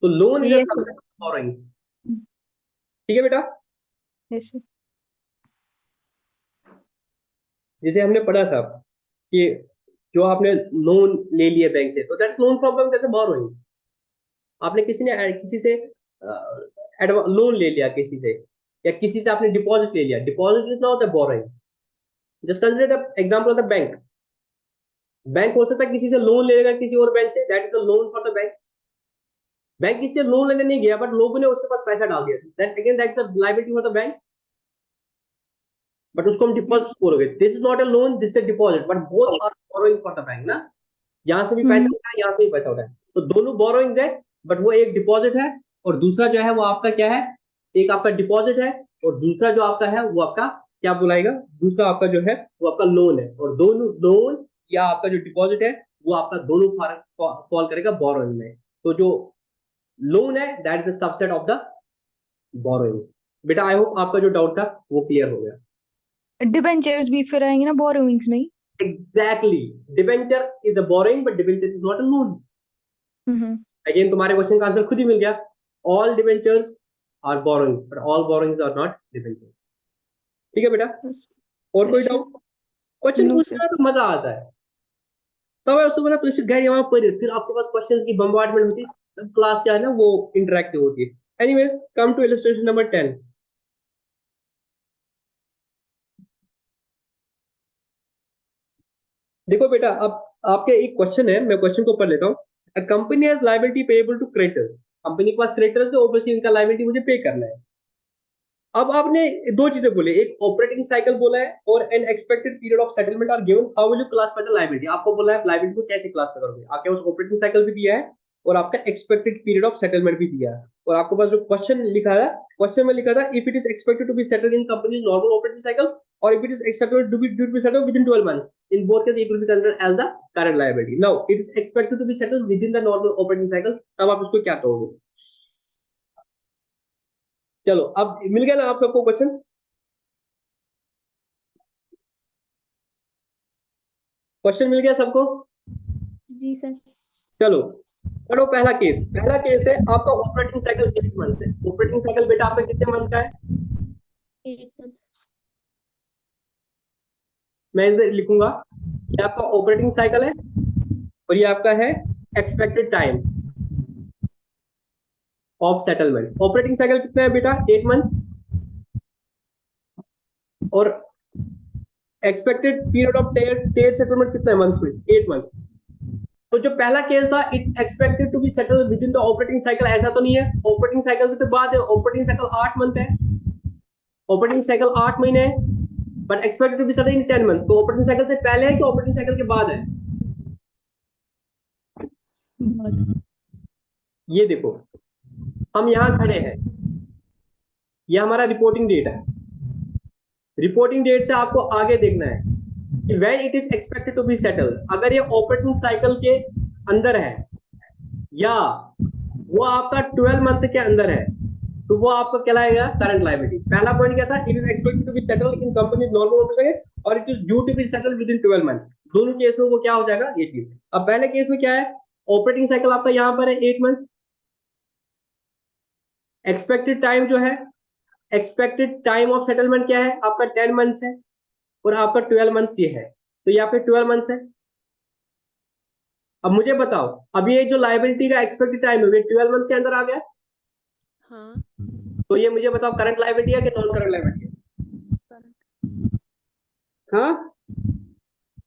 तो loan is a
Yes, sir.
Subset of borrowing, ठीक है बेटा।
Yes, sir.
जैसे हमने पढ़ा था कि जो आपने लोन ले लिया बैंक से, तो that's loan from bank, that's borrowing. आपने किसी से लोन ले लिया किसी से, या किसी से आपने डिपॉजिट ले लिया, deposit is not the borrowing. Just consider the example of the bank. Bank हो सकता है किसी से लोन ले लेगा किसी और बैंक से, that is the loan for the bank. Bank किसी से लोन लेने नहीं गया, बट लोगों ने उसके पास पैसा डाल दिया, that again that's a liability for the bank, but उसको हम डिपॉजिट बोलोगे। This is not a loan, this is a deposit, but both are borrowing for the bank ना। यहाँ से भी पैसा उठाए, यहाँ से भी पैसा उठाए, तो दोनों बोरोइंग है, बट वो एक डिपॉजिट है और दूसरा जो है वो आपका क्या है, एक आपका डिपॉजिट है और दूसरा जो आपका है वो आपका क्या बुलाएगा, दूसरा आपका जो है वो आपका लोन है। और दोनों लोन या आपका जो डिपॉजिट है वो आपका दोनों फॉल करेगा बोरोइंग में। तो जो लोन है that is the subset of the borrowing. बेटा आई होप आपका जो डाउट था वो क्लियर हो गया।
डिबेंचर्स भी फिर आएंगे ना बोरोइंग्स में ही।
Exactly, debenture is a borrowing, but debenture is not a loan। Again तुम्हारे क्वेश्चन का आंसर खुद ही मिल गया। All debentures are borrowing, but all borrowings are not debentures। ठीक है बेटा, और कोई
Yes, sir.
Doubt? Question
No,
पूछना तो मजा आता है, तब है उसको मतलब तुझे गए वहां पर, फिर आपके पास क्वेश्चन की बम्बार्डमेंट होती है, क्लास क्या है ना वो इंटरेक्टिव होती है। Anyways, come to illustration number 10। देखो बेटा, अब आपके एक क्वेश्चन है, मैं क्वेश्चन को पढ़ लेता हूँ। A company has liability payable to creditors. Company के पास क्रेडिटर्स है, ऑब्वियसली इनका लायबिलिटी मुझे पे करना है। अब आपने दो चीजें बोले, एक ऑपरेटिंग साइकिल बोला है और an expected period of settlement are given, how will you classify the liability. आपको बोला है लायबिलिटी को कैसे क्लासिफाई करोगे। आपके पास ऑपरेटिंग साइकिल भी दिया है और आपका एक्सपेक्टेड पीरियड ऑफ सेटलमेंट भी दिया है, और आपके पास जो क्वेश्चन लिखा है, क्वेश्चन में लिखा था if it is expected to be settled in companies normal operating cycle और if it is expected to be settled within 12 months, in both cases it will be considered as the current liability। Now it is expected to be settled within the normal operating cycle, तब आप इसको क्या कहोगे? चलो अब मिल गया ना आप सबको क्वेश्चन? क्वेश्चन मिल गया सबको?
जी सर।
चलो पढ़ो पहला केस। पहला केस है आपका ऑपरेटिंग साइकिल 8 मंथ है। ऑपरेटिंग साइकिल बेटा आपका कितने मंथ का है?
8 month।
मैं इधर लिखूंगा, ये आपका ऑपरेटिंग साइकिल है और ये आपका है expected time of settlement. Operating cycle कितना है बेटा? 8 मंथ। और expected period of their settlement कितना है मंथ में? 8 मंथ। तो जो पहला केस था it's expected to be settle within the operating cycle, ऐसा तो नहीं है। ऑपरेटिंग साइकिल से तो बाद है, ऑपरेटिंग साइकिल 8 मंथ है। ऑपरेटिंग साइकिल 8 महीने है, but expected to be settled in 10 month. तो ऑपरेटिंग साइकिल से पहले है कि ऑपरेटिंग साइकिल के बाद है?
बहुत
ये देखो, हम यहाँ खड़े हैं, ये हमारा रिपोर्टिंग डेट है। रिपोर्टिंग डेट से आपको आगे देखना है कि when it is expected to be settled. अगर ये ऑपरेटिंग साइकिल के अंदर है या वो आपका 12 मंथ के अंदर है, तो वो आपका कहलाएगा करंट लायबिलिटी। पहला पॉइंट क्या था? It is expected to be settled in company normal operation और it is due to be settled within 12 months. दोनों केस में वो क्या हो जाएगा? ये चीज। अब पहले केस में क्या है? ऑपरेटिंग साइकिल आपका यहाँ पर है 8 मंथ्स, एक्सपेक्टेड टाइम जो है, एक्सपेक्टेड टाइम ऑफ सेटलमेंट क्या है आपका? 10 मंथ्स है, और आपका 12 मंथ्स ये है, तो यहाँ पे 12 मंथ्स है। अब मुझे बताओ, अब ये जो लायबिलिटी का एक्सपेक्टेड टाइम है, ये 12 मंथ्स के अंदर आ गया,
हाँ
तो ये मुझे बताओ करंट लायबिलिटी है कि नॉन करंट लायबिलिटी है?
करंट।
हाँ,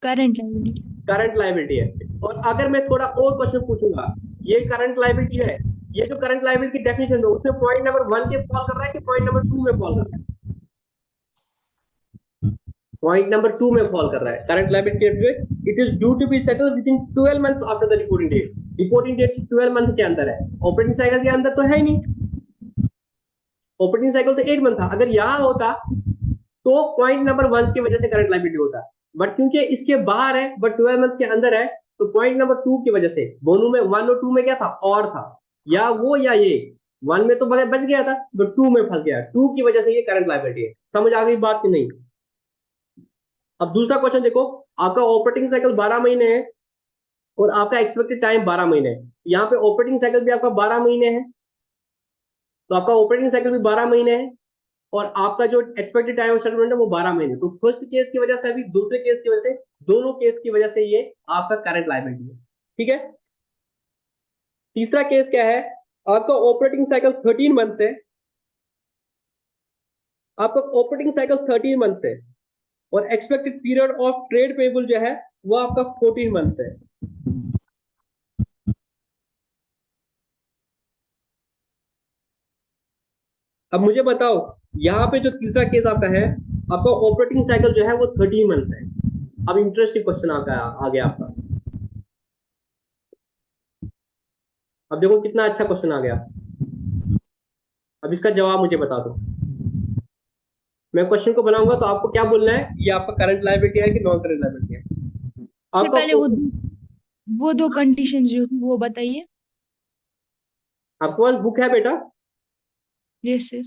current liability.
करंट लायबिलिटी है। और अगर मैं थोड़ा और क्वेश्चन पूछूंगा, ये करंट लायबिलिटी है, ये जो करंट लायबिलिटी की डेफिनेशन है उसमें पॉइंट नंबर 1 के फॉल कर रहा है कि पॉइंट नंबर 2 में फॉल कर रहा है? पॉइंट नंबर 2 में फॉल कर रहा है। Current liability it is due to be settled within 12 months after the reporting date. Reporting date 12 month के अंदर है, ऑपरेटिंग साइकिल के अंदर तो है ही नहीं। ऑपरेटिंग साइकिल तो 8 मंथ था। अगर यहां होता तो पॉइंट नंबर 1 की वजह से करंट लायबिलिटी होता, बट क्योंकि इसके बाहर है बट 12 मंथ्स के अंदर है, तो पॉइंट नंबर 2 की वजह से। दोनों में 1 और 2 में क्या था? और था, या वो या ये। 1 में तो बच गया था, बट 2 में फंस गया। 2 की वजह से ये करंट लायबिलिटी है। समझ आ गई बात कि नहीं? अब दूसरा क्वेश्चन देखो, आपका ऑपरेटिंग साइकिल 12 महीने है और आपका एक्सपेक्टेड टाइम 12 महीने है। यहाँ पे ऑपरेटिंग साइकिल भी आपका 12 महीने है, तो आपका ऑपरेटिंग साइकिल भी 12 महीने है और आपका जो एक्सपेक्टेड टाइम ऑफ सेटलमेंट है वो 12 महीने। तो फर्स्ट केस की वजह से अभी, दूसरे केस की वजह से, दोनों केस की वजह से ये आपका करंट लायबिलिटी है। ठीक है। तीसरा केस क्या है? आपका ऑपरेटिंग साइकिल 13 मंथ है, आपका ऑपरेटिंग साइकिल 13 मंथ है और expected period of trade payable जो है वो आपका 14 मंथ्स है। अब मुझे बताओ, यहाँ पे जो तीसरा केस आपका है, आपका ऑपरेटिंग साइकिल जो है वो 13 मंथ्स है। अब इंटरेस्टिंग क्वेश्चन आ गया आपका। अब देखो कितना अच्छा क्वेश्चन आ गया। अब इसका जवाब मुझे बता दो। मैं क्वेश्चन को बनाऊंगा तो आपको क्या बोलना है, ये आपका करंट लायबिलिटी है कि नॉन करंट लायबिलिटी है?
सर
आपका
पहले वो दो कंडीशंस जो थी वो बताइए।
आपके पास बुक है बेटा?
Yes sir.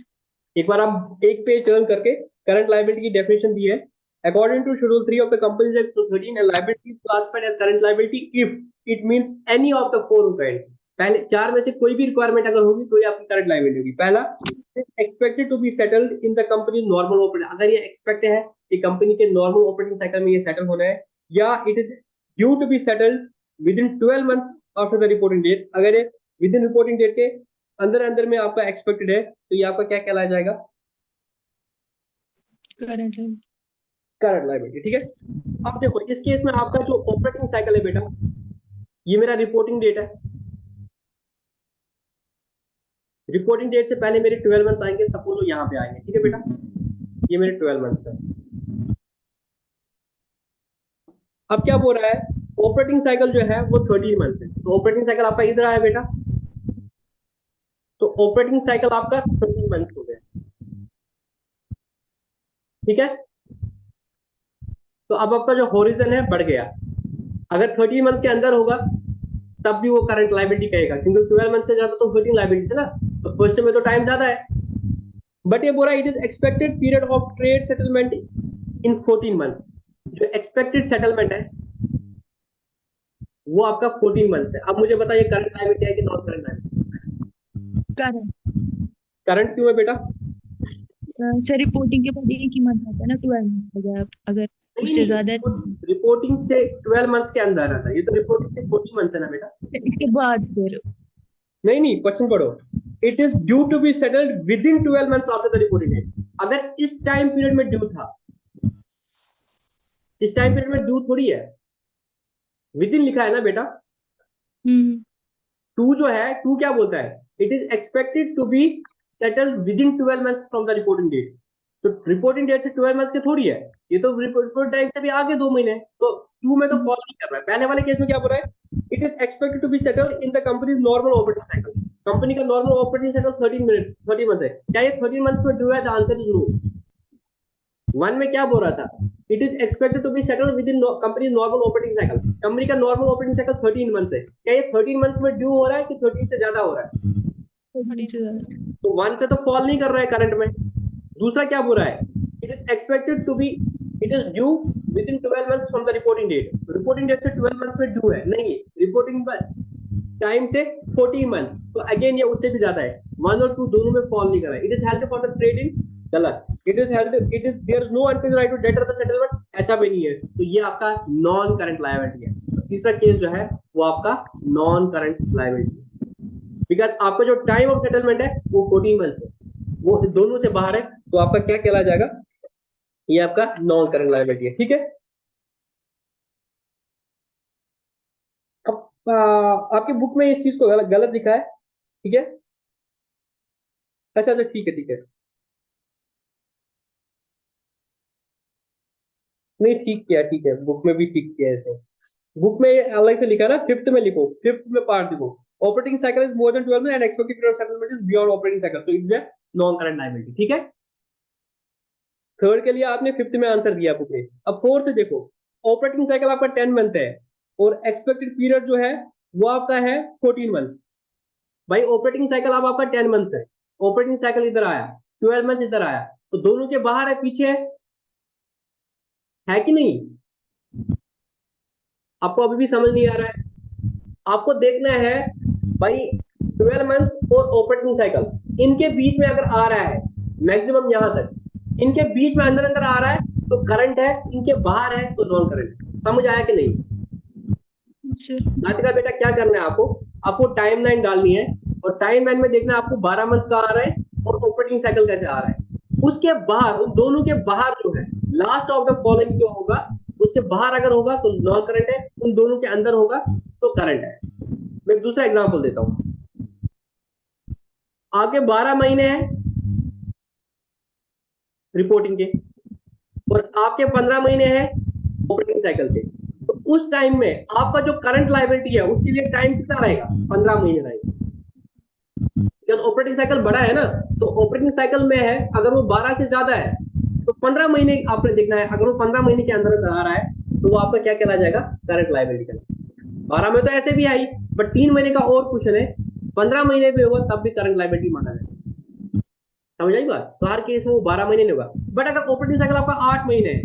एक बार आप एक पेज टर्न करके करंट लायबिलिटी की डेफिनेशन दी है। According to schedule 3 of the companies act 2013, a liability is classified as current liability if it means any of the four required। पहले चार में से कोई भी रिक्वायरमेंट अगर होगी तो ये आपकी करंट लायबिलिटी होगी। पहला, expected to be settled in the company normal operating. अगर ये एक्सपेक्ट है कि कंपनी के नॉर्मल ऑपरेटिंग साइकिल में ये सेटल होना है, या it is due to be settled within 12 months after the reporting date. अगर ये विद इन रिपोर्टिंग डेट के अंदर अंदर में आपका एक्सपेक्टेड है, तो ये आपका क्या कहलाया जाएगा?
Current liability.
Current liability. ठीक है। अब देखो इस केस में आपका जो ऑपरेटिंग साइकिल है बेटा, ये मेरा रिपोर्टिंग डेट है। रिपोर्टिंग डेट से पहले मेरे 12 मंथ्स आएंगे, सपोज वो यहाँ पे आएंगे। ठीक है बेटा, ये मेरे 12 मंथ्स है। अब क्या बोल रहा है? ऑपरेटिंग साइकिल जो है वो 13 मंथ्स है, तो ऑपरेटिंग साइकिल आपका इधर आया बेटा, तो ऑपरेटिंग साइकिल आपका 13 मंथ्स हो गया। ठीक है। तो अब आपका जो होरिजन है बढ़ गया। अगर 13 मंथ्स के अंदर होगा तब भी वो करंट लायबिलिटी कहेगा, क्योंकि 12 मंथ से ज्यादा तो 13 लायबिलिटी है ना, तो फर्स्ट में तो टाइम ज्यादा है। बट ये बोला it is expected period of trade settlement in 14 months. जो एक्सपेक्टेड सेटलमेंट है वो आपका 14 मंथ्स है। अब मुझे बताइए करंट लायबिलिटी है कि non current liability?
Current.
Current क्यों है बेटा?
सर रिपोर्टिंग के बाद एक ही मंथ आता है ना, 12 मंथ्स हो गया। अगर उससे ज्यादा है तो
रिपोर्टिंग से 12 मंथ्स के अंदर आता है, ये तो रिपोर्टिंग से 14 मंथ्स है ना बेटा।
इसके बाद फिर
नहीं, क्वेश्चन पढ़ो। It is due to be settled within 12 months after the reporting date. अगर इस टाइम पीरियड में ड्यू था, इस टाइम पीरियड में ड्यू थोड़ी है, विद इन लिखा है ना बेटा। टू जो है, टू क्या बोलता है? It is expected to be settled within 12 months from the reporting date. तो रिपोर्टिंग डेट से 12 मंथ्स के थोड़ी है, ये तो रिपोर्ट डेट से भी आगे 2 महीने है, तो 2 में तो फॉल नहीं कर रहा है। पहले वाले केस में क्या बोल रहा है, it is expected to be settled in the companies normal operating cycle. Company का नॉर्मल ऑपरेटिंग साइकिल 30 मंथ है। क्या ये 30 मंथ्स में ड्यू है? The answer is no. 1 में क्या बोल रहा था, it is expected to be settled within company normal operating cycle. Company का नॉर्मल ऑपरेटिंग साइकिल 13 मंथ्स है। क्या ये 13 मंथ्स में ड्यू हो रहा है कि 13 से ज्यादा हो रहा है?
13 से ज्यादा।
तो 1 से तो फॉल नहीं कर रहा है करंट में। दूसरा क्या बोल रहा है, it is expected to be, it is due within 12 months from the reporting date. Reporting date से 12 मंथ्स में ड्यू है नहीं, रिपोर्टिंग टाइम से 14 मंथ्स, तो अगेन ये उससे भी ज्यादा है। 1 और 2 दोनों में फॉल नहीं कर रहा है। It is held for the trading, गलत। It is held, it is there is no unpaid right to deter the settlement, ऐसा भी नहीं है। तो ये आपका नॉन करंट लायबिलिटी है। तो तीसरा केस जो है वो आपका नॉन करंट लायबिलिटी है, बिकॉज आपका जो टाइम ऑफ सेटलमेंट है वो 14 मंथ्स है, वो दोनों से बाहर है। तो आपका क्या कहला जाएगा, ये आपका नॉन करंट लायबिलिटी है। ठीक है, अब आपकी बुक में इस चीज को गलत लिखा है। ठीक है, अच्छा अच्छा, ठीक है ठीक है, नहीं ठीक किया, ठीक है, बुक में भी ठीक किया है ऐसे। बुक में अलग से लिखा ना, फिफ्थ में लिखो, फिफ्थ में पार्ट लिखो, operating cycle is more than 12 and expected period of settlement is beyond operating cycle, तो it's a non current liability. ठीक है, थर्ड के लिए आपने फिफ्थ में आंसर दिया बुक में। अब फोर्थ देखो, ऑपरेटिंग साइकिल आपका 10 मंथ है और एक्सपेक्टेड पीरियड जो है वो आपका है 14 मंथ्स। भाई ऑपरेटिंग साइकिल अब आपका 10 मंथ्स है, ऑपरेटिंग साइकिल इधर आया, 12 मंथ्स इधर आया, तो दोनों के बाहर है, पीछे है कि नहीं? आपको अभी भी समझ नहीं आ रहा है? आपको देखना है भाई 12 मंथ और ऑपरेटिंग साइकिल, इनके बीच में अगर आ रहा है मैक्सिमम यहां तक, इनके बीच में अंदर अंदर आ रहा है तो करंट है, इनके बाहर है तो नॉन करंट। समझ आया कि नहीं?
सर
नाटिका बेटा क्या करना है आपको, आपको टाइम लाइन डालनी है और टाइम लाइन में देखना है आपको 12 मंथ का आ रहा है और ऑपरेटिंग साइकिल कैसे आ रहा है। उसके बाहर, उन दोनों के बाहर जो है लास्ट ऑफ द फॉलोइंग जो होगा, उसके बाहर अगर होगा तो नॉन करंट है, उन दोनों के अंदर होगा तो करंट है। मैं दूसरा एग्जांपल देता हूं, आपके 12 महीने हैं रिपोर्टिंग के और आपके 15 महीने हैं ऑपरेटिंग साइकिल के, तो उस टाइम में आपका जो करंट लायबिलिटी है उसके लिए टाइम कितना रहेगा? 15 महीने रहेगा। जब ऑपरेटिंग साइकिल बड़ा है ना, तो ऑपरेटिंग साइकिल में है अगर वो 12 से ज्यादा है तो 15 महीने आपने देखना है, अगर वो 15 महीने के अंदर आ रहा है तो वो आपका क्या कहला जाएगा? करंट लायबिलिटी का। 12 में तो ऐसे भी आई, बट 3 महीने का और क्वेश्चन है, 15 महीने भी होगा तब भी करंट लायबिलिटी माना जाएगा। समझ आई बात? तो हर केस में वो 12 महीने नहीं होगा। बट अगर ऑपरेटिंग साइकिल आपका 8 महीने है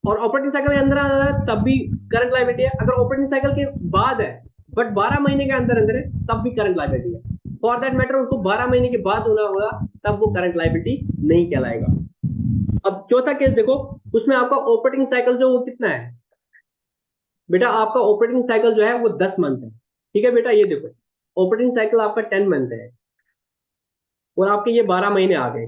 और ऑपरेटिंग साइकिल के अंदर आ रहा है तब भी करंट लायबिलिटी है, अगर ऑपरेटिंग साइकिल के बाद है बट 12 महीने के अंदर अंदर है तब भी करंट लायबिलिटी है। फॉर दैट मैटर उसको 12 महीने के बाद होना होगा तब वो करंट लायबिलिटी नहीं कहलाएगा। अब चौथा केस देखो, उसमें आपका ऑपरेटिंग साइकिल जो वो कितना है बेटा? आपका ऑपरेटिंग साइकिल जो है वो 10 मंथ है। ठीक है बेटा, ये देखो ऑपरेटिंग साइकिल आपका 10 मंथ है और आपके ये 12 महीने आ गए,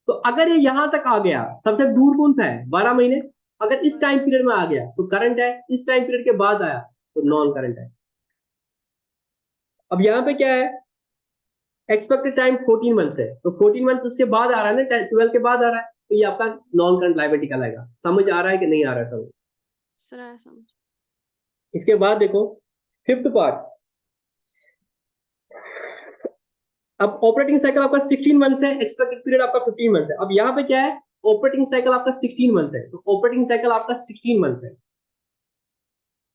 तो अगर ये यहां तक आ गया, सबसे दूर कौन सा है? 12 महीने। अगर इस टाइम पीरियड में आ गया तो करंट है, इस टाइम पीरियड के बाद आया तो नॉन करंट है। अब यहाँ पे क्या है, एक्सपेक्टेड टाइम 14 मंथ्स है, तो 14 मंथ्स उसके बाद आ रहा है ना, 12 के बाद आ रहा है, तो ये आपका नॉन करंट लायबिलिटी कहलाएगा। समझ आ रहा है कि नहीं आ रहा है समझ?
सर आया समझ।
इसके बाद देखो फिफ्थ पार्ट, अब ऑपरेटिंग साइकिल आपका 16 मंथ्स है, एक्सपेक्टेड पीरियड आपका 15 मंथ्स है। अब यहाँ पे क्या है, ऑपरेटिंग साइकिल आपका 16 मंथ्स है, तो ऑपरेटिंग साइकिल आपका 16 मंथ्स है।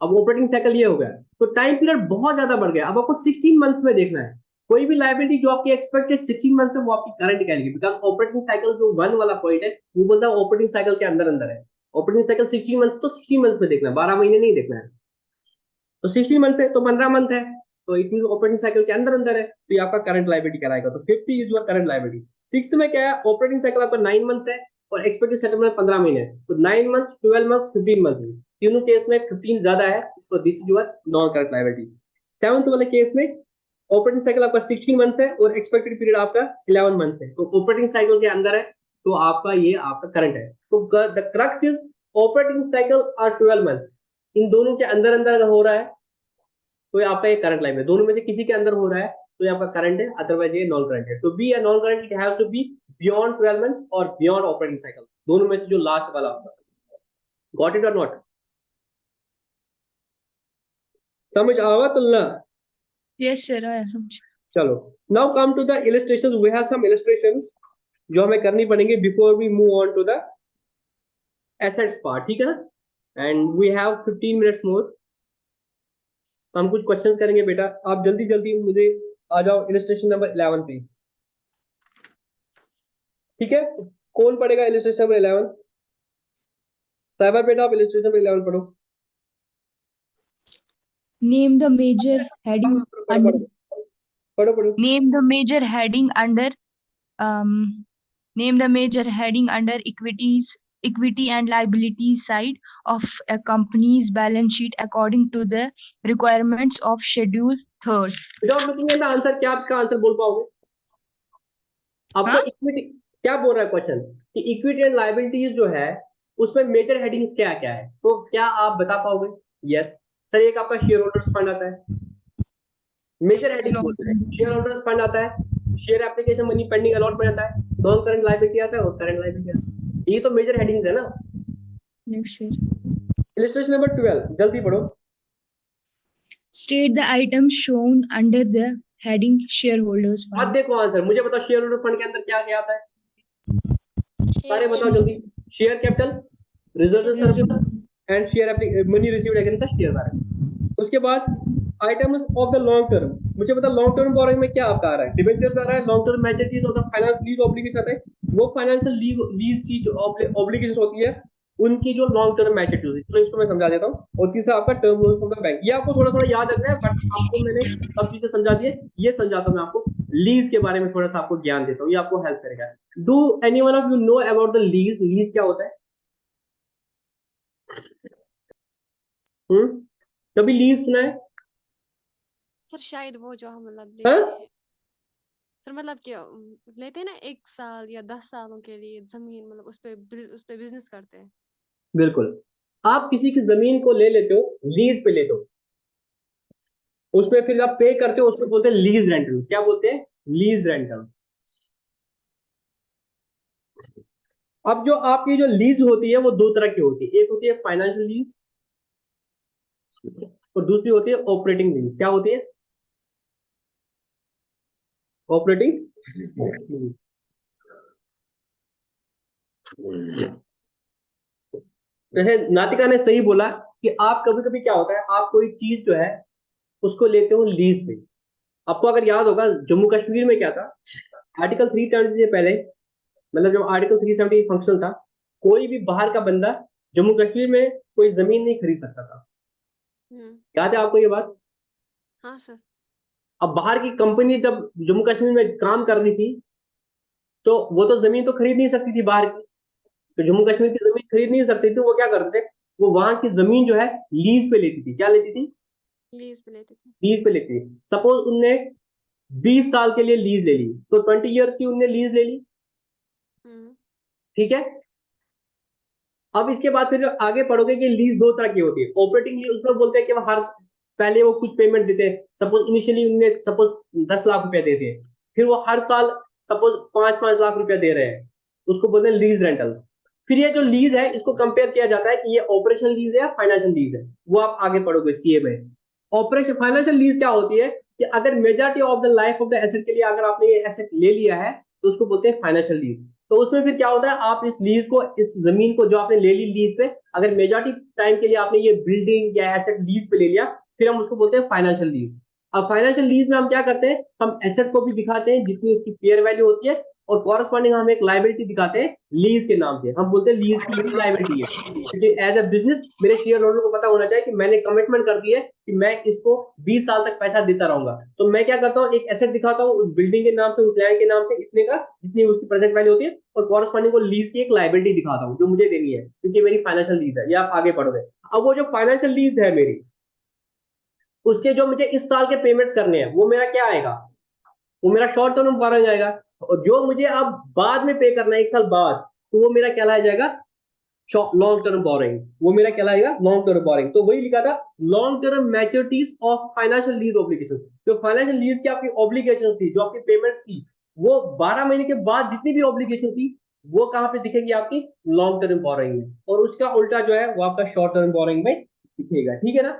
अब ऑपरेटिंग साइकिल ये हो गया, तो टाइम पीरियड बहुत ज्यादा बढ़ गया। अब आपको 16 मंथ्स में देखना है, कोई भी लायबिलिटी जो आपकी एक्सपेक्टेड 16 मंथ्स में वो आपकी करंट कहलाएगी, बिकॉज ऑपरेटिंग साइकिल जो 1 वाला पॉइंट है वो बोलता है ऑपरेटिंग साइकिल के अंदर अंदर है। ऑपरेटिंग साइकिल 16 मंथ्स, तो 16 मंथ्स में देखना है, 12 महीने नहीं देखना है। तो 16 मंथ है तो 15 मंथ है, तो इट मीन ऑपरेटिंग साइकिल के अंदर अंदर है, तो ये आपका करंट लायबिलिटी कहलाएगा। तो 50 is your current liability. Sixth में क्या है, ऑपरेटिंग साइकिल आपका 9 मंथ्स है और एक्सपेक्टेड सेटलमेंट 15 महीने है, तो 9 मंथ्स, 12 मंथ्स, 15 मंथ्स, तीनों केस में 15 ज्यादा है, तो this is your non current liability. Seventh वाले केस में ऑपरेटिंग साइकिल आपका 16 मंथ्स है और एक्सपेक्टेड पीरियड आपका 11 मंथ्स है, तो ऑपरेटिंग साइकिल के अंदर है, तो आपका ये आपका करंट है। तो the crux is operating cycle are 12 months, इन दोनों के अंदर अंदर अगर हो रहा है तो ये आपका ये करंट लाइफ है, दोनों में से किसी के अंदर हो रहा है तो ये आपका करंट है, अदरवाइज ये नॉन करंट है। तो बी या non current, it has to be beyond 12 months और बियॉन्ड ऑपरेटिंग साइकिल, दोनों में से जो लास्ट वाला होता है। गॉट इट और नॉट? समझ आवा तो ना?
यस सर, आया समझ।
चलो, now come to the illustrations. We have some illustrations जो हमें करनी पड़ेंगे before we move on to the assets part, ठीक है ना? And we have 15 minutes more. हम कुछ क्वेश्चंस करेंगे बेटा, आप जल्दी जल्दी मुझे आ जाओ इलस्ट्रेशन नंबर 11 पे, ठीक है? कौन पढ़ेगा इलस्ट्रेशन नंबर 11? साहिबा बेटा आप इलस्ट्रेशन नंबर 11 पढ़ो।
नेम द मेजर हेडिंग
पढ़ो
अंडर
पढ़ो पढ़ो।
Name the major heading under name the major heading under equity and liabilities side of a company's balance sheet according to the requirements of schedule 3rd.
Without looking at the answer, क्या आप इसका answer बोल पाओगे? आपको
हाँ?
Equity क्या बोल रहा है क्वेश्चन कि इक्विटी एंड लायबिलिटीज जो है उसमें मेजर हेडिंग्स क्या क्या है, तो क्या आप बता पाओगे? यस सर, एक आपका शेयर होल्डर्स फंड आता है, मेजर हेडिंग
No.
बोलते हैं। शेयर होल्डर्स फंड आता है, share application money pending allotment आता है, नॉन करंट लायबिलिटी आता है और करंट लायबिलिटी आता है। ये तो मेजर हेडिंग्स है ना।
Yes, sir.
इलस्ट्रेशन नंबर 12 जल्दी पढ़ो।
State the items shown under the heading shareholders
आप
fund.
देखो आंसर, मुझे बताओ शेयर होल्डर फंड के अंदर क्या क्या आता है, सारे बताओ जल्दी। Share capital, reserve surplus and share money received against the share value. उसके बाद items of the long term, मुझे पता लॉन्ग टर्म बोरोइंग में क्या आपका आ रहा है, डिबेंचर्स आ रहा है, long term मैच्योरिटीज of the finance lease obligation आता है, वो फाइनेंशियल लीज की जो ऑब्लिगेशन होती है उनकी जो लॉन्ग टर्म मैच्योरिटी होती है। तो इसको मैं समझा देता हूँ। और तीसरा आपका term loan from the bank, ये आपको थोड़ा थोड़ा याद रखना है, बट आपको मैंने सब चीजें समझा दी है। ये समझाता हूँ मैं आपको, लीज के बारे में थोड़ा सा आपको ज्ञान देता हूँ, ये आपको हेल्प करेगा। Do any one of you know about the lease? Lease क्या होता है? कभी लीज सुना है?
सर शायद वो जो हम मतलब
हाँ?
लेते हैं, सर मतलब क्या लेते हैं ना 1 साल या 10 सालों के लिए जमीन, मतलब उस पे बिजनेस करते हैं।
बिल्कुल, आप किसी की जमीन को ले लेते हो, लीज पे लेते हो, उसमें फिर आप पे करते हो, उसको बोलते हैं लीज रेंटल। क्या बोलते हैं? Lease rental. अब जो आपकी जो लीज होती है वो दो तरह की होती है, एक होती है फाइनेंशियल लीज और दूसरी होती है ऑपरेटिंग लीज। क्या होती है? ऑपरेटिंग। जैसे नातिका ने सही बोला कि आप कभी कभी क्या होता है, आप कोई चीज जो है उसको लेते हो लीज पे। आपको अगर याद होगा जम्मू कश्मीर में क्या था, आर्टिकल 370 से पहले, मतलब जब आर्टिकल 370 फंक्शन था, कोई भी बाहर का बंदा जम्मू कश्मीर में कोई जमीन नहीं खरीद सकता था। याद है आपको ये बात?
हाँ सर।
अब बाहर की कंपनी जब जम्मू कश्मीर में काम कर रही थी तो वो तो जमीन तो खरीद नहीं सकती थी बाहर की, तो जम्मू कश्मीर की जमीन खरीद नहीं सकती थी। वो क्या करते थे, वो वहां की जमीन जो है लीज पे लेती थी। क्या लेती थी?
लीज पे लेते थे।
लीज पे लेती थी। सपोज उनने 20 साल के लिए लीज ले ली, तो 20 ईयर्स की उनने लीज ले ली, ठीक है? अब इसके बाद फिर आगे पढ़ोगे कि लीज दो तरह की होती है। ऑपरेटिंग लीज उसमें बोलते हैं कि वो हर पहले वो कुछ पेमेंट देते हैं, सपोज इनिशियली उनने सपोज 10 लाख रुपया देते हैं, फिर वो हर साल सपोज 5-5 लाख रुपया दे रहे हैं, उसको बोलते हैं लीज रेंटल। फिर ये जो लीज है इसको कंपेयर किया जाता है कि ये ऑपरेशनल लीज है या फाइनेंशियल लीज है, वो आप आगे पढ़ोगे सीए में। ऑपरेशन फाइनेंशियल लीज क्या होती है कि अगर majority of the life of the asset के लिए अगर आपने ये एसेट ले लिया है तो उसको बोलते हैं फाइनेंशियल लीज। तो उसमें फिर क्या होता है, आप इस लीज को, इस जमीन को जो आपने ले ली लीज पे, अगर मेजॉरिटी टाइम के लिए आपने ये बिल्डिंग या एसेट लीज पे ले लिया, फिर हम उसको बोलते हैं फाइनेंशियल लीज। अब फाइनेंशियल लीज में हम क्या करते हैं, हम एसेट को भी दिखाते हैं जितनी उसकी फेयर वैल्यू होती है, और कॉरस्पॉन्डिंग हम एक लाइबिलिटी दिखाते हैं लीज के नाम से। हम बोलते हैं लीज की मेरी लाइबिलिटी है, क्योंकि एज अ बिजनेस मेरे शेयर होल्डर को पता होना चाहिए कि मैंने कमिटमेंट कर दी है कि मैं इसको 20 साल तक पैसा देता रहूंगा। तो मैं क्या करता हूँ, एक एसेट दिखाता हूँ उस बिल्डिंग के नाम से, उस लैंड के नाम से, इतने का जितनी उसकी प्रेजेंट वैल्यू होती है, और कॉरस्पॉन्डिंग को लीज की एक लाइबिलिटी दिखाता हूँ जो मुझे देनी है, क्योंकि मेरी फाइनेंशियल लीज है। या आप आगे पढ़ोगे, अब वो जो फाइनेंशियल लीज है मेरी, उसके जो मुझे इस साल के पेमेंट्स करने हैं वो मेरा क्या आएगा, वो मेरा शॉर्ट टर्म बोरोइंग जाएगा। और जो मुझे अब बाद में पे करना है 1 साल बाद, तो वो मेरा कहलाया जाएगा लॉन्ग टर्म बोरोइंग। वो मेरा कहलाएगा लॉन्ग टर्म बोरोइंग। तो वही लिखा था, long term मैच्योरिटीज of financial lease obligation. जो फाइनेंशियल लीज की आपकी ऑब्लिगेशन थी, जो आपकी पेमेंट्स थी, वो 12 महीने के बाद जितनी भी ऑब्लिगेशन थी वो कहाँ पे दिखेगी आपकी लॉन्ग टर्म बोरोइंग में, और उसका उल्टा जो है वो आपका शॉर्ट टर्म बोरोइंग में दिखेगा। ठीक है ना,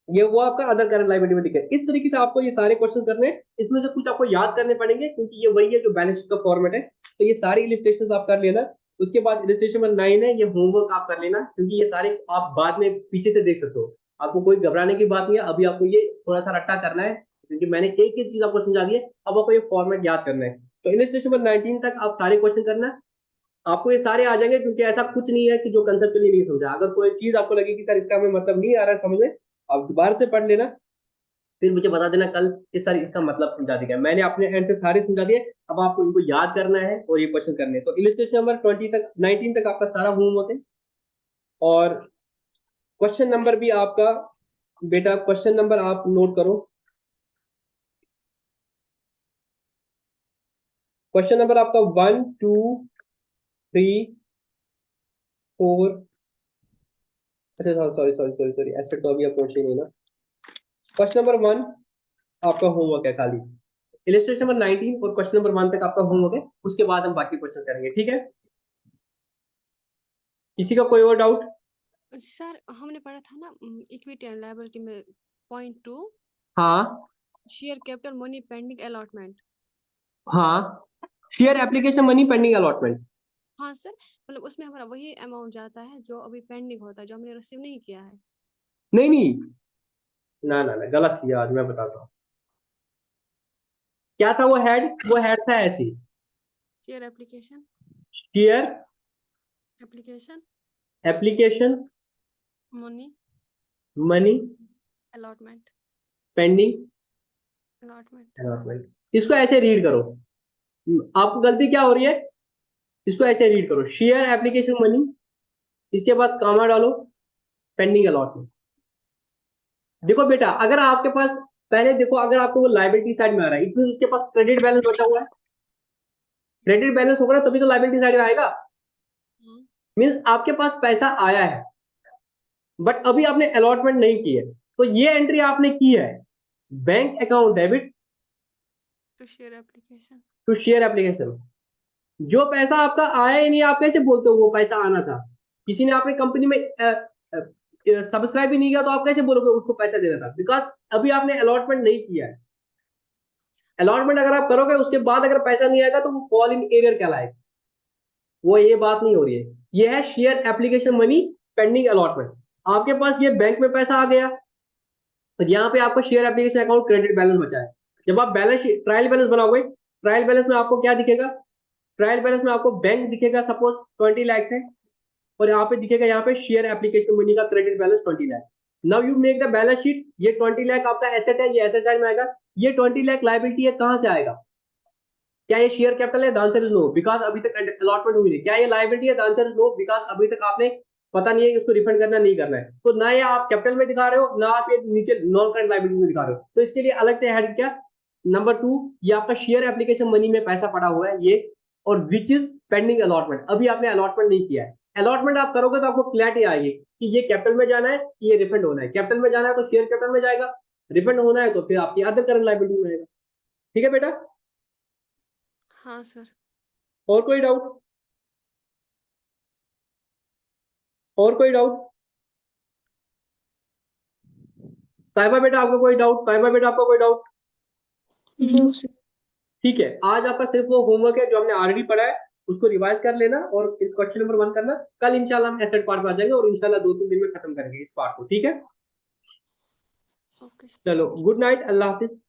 ये वो आपका अदर करंट लायबिलिटी में दिखेगा। इस तरीके से आपको ये सारे क्वेश्चन करने हैं, इसमें से कुछ आपको याद करने पड़ेंगे क्योंकि ये वही है जो बैलेंस शीट का फॉर्मेट है। तो ये सारी इलिस्ट्रेशन आप कर लेना। उसके बाद इलिस्ट्रेशन नंबर 9 है, ये होमवर्क आप कर लेना क्योंकि ये सारे आप बाद में पीछे से देख सकते हो, आपको कोई घबराने की बात नहीं है। अभी आपको ये थोड़ा सा रट्टा करना है क्योंकि मैंने एक एक चीज आपको समझा दी है, अब आपको ये फॉर्मेट याद करना है। तो इलिस्ट्रेशन नंबर 19 तक आप सारे क्वेश्चन करना, आपको ये सारे आ जाएंगे क्योंकि ऐसा कुछ नहीं है कि जो कंसेप्चुअली नहीं समझा। अगर कोई चीज आपको लगे कि सर इसका हमें मतलब नहीं आ रहा है समझ में, आप दोबारा से पढ़ लेना, फिर मुझे बता देना कल कि सर इसका मतलब समझा दिया। मैंने अपने एंड से सारे समझा दिए, अब आपको इनको याद करना है और ये क्वेश्चन करने हैं। तो इलिस्ट्रेशन नंबर 20 तक 19 तक आपका सारा होमवर्क है। और क्वेश्चन नंबर भी आपका बेटा, क्वेश्चन नंबर आप नोट करो। क्वेश्चन नंबर आपका 1 2 3 4, अच्छा sorry sorry sorry sorry, asset तो अभी आप पहुंचे नहीं ना। क्वेश्चन नंबर 1 आपका होमवर्क है खाली, इलिस्ट्रेशन नंबर 19 और क्वेश्चन नंबर 1 तक आपका होमवर्क है, उसके बाद हम बाकी क्वेश्चन करेंगे। ठीक है, किसी का कोई और डाउट?
सर हमने पढ़ा था ना इक्विटी एंड लायबिलिटी में पॉइंट 2
हाँ
share capital money pending allotment.
हाँ, शेयर
उसमें
एप्लीकेशन मनी पेंडिंग अलॉटमेंट।
हाँ सर, मतलब उसमें हमारा वही अमाउंट जाता है जो अभी पेंडिंग होता है, जो हमने रिसीव नहीं किया है।
नहीं नहीं, ना ना ना, गलत थी, आज मैं बताता हूँ क्या था। वो हेड था ऐसी,
share application
share
application
application
money
money
allotment
pending
allotment.
Allotment. इसको ऐसे रीड करो, आपको गलती क्या हो रही है, इसको ऐसे रीड करो, शेयर एप्लीकेशन मनी, इसके बाद कामा डालो, पेंडिंग अलॉटमेंट। देखो बेटा, अगर आपके पास पहले देखो, अगर आपको वो लायबिलिटी साइड में आ रहा है, इसमें उसके पास क्रेडिट बैलेंस बचा हुआ है, क्रेडिट बैलेंस होगा ना तभी तो लायबिलिटी साइड में आएगा। मींस आपके पास पैसा आया है बट अभी आपने अलॉटमेंट नहीं की है, तो ये एंट्री आपने की है bank account debit
to share application.
To share application. जो पैसा आपका आया ही नहीं, आप कैसे बोलते हो वो पैसा आना था? किसी ने आपने कंपनी में सब्सक्राइब ही नहीं किया तो आप कैसे बोलोगे उसको पैसा देना था? बिकॉज अभी आपने अलॉटमेंट नहीं किया है। अलॉटमेंट अगर आप करोगे उसके बाद अगर पैसा नहीं आएगा तो वो कॉल इन एरियर कहलाएगा। वो ये बात नहीं हो रही है, ये है share application money pending allotment. आपके पास ये बैंक में पैसा आ गया, तो यहाँ पे आपको share application account credit balance बचा है। जब आप बैलेंस ट्रायल बैलेंस बनाओगे, ट्रायल बैलेंस में आपको क्या दिखेगा? ट्रायल बैलेंस में आपको बैंक दिखेगा, सपोज 20 लाख है, और यहाँ पे दिखेगा यहाँ पे शेयर एप्लीकेशन मनी का credit balance 20 lakh. Now you make the balance sheet, ये 20 लाख आपका एसेट है, ये एसेट साइड में आएगा, ये 20 लाख लायबिलिटी है, कहां से आएगा? क्या ये शेयर कैपिटल है? The answer is no, because अभी तक अलॉटमेंट हुई नहीं। क्या ये लायबिलिटी है? The answer is no, because अभी तक आपने पता नहीं है कि उसको रिफंड करना नहीं करना है। तो ना ये आप कैपिटल में दिखा रहे हो, ना आप ये नीचे नॉन करंट लायबिलिटी में दिखा रहे हो, तो इसके लिए अलग से हेड क्या, नंबर 2, ये आपका शेयर एप्लीकेशन मनी में पैसा पड़ा हुआ है ये, और विच इज पेंडिंग अलॉटमेंट। अभी आपने अलॉटमेंट नहीं किया है। अलॉटमेंट आप करोगे तो आपको क्लैरिटी आएगी कि ये कैपिटल में जाना है कि ये रिफंड होना है। कैपिटल में जाना है तो शेयर कैपिटल में जाएगा, रिफंड होना है तो फिर आपकी अदर करंट लायबिलिटी में आएगा। ठीक है बेटा,
हाँ सर।
और कोई डाउट? और कोई डाउट? साहिबा बेटा आपका कोई डाउट? साहिबा बेटा आपका कोई डाउट?
No sir.
ठीक है, आज आपका सिर्फ वो होमवर्क है जो हमने ऑलरेडी पढ़ा है, उसको रिवाइज कर लेना और क्वेश्चन नंबर 1 करना। कल इंशाल्लाह हम एसेट पार्ट में आ जाएंगे और इंशाल्लाह 2-3 दिन में खत्म करेंगे इस पार्ट को। ठीक है,
ओके।
चलो गुड नाइट, अल्लाह हाफिज।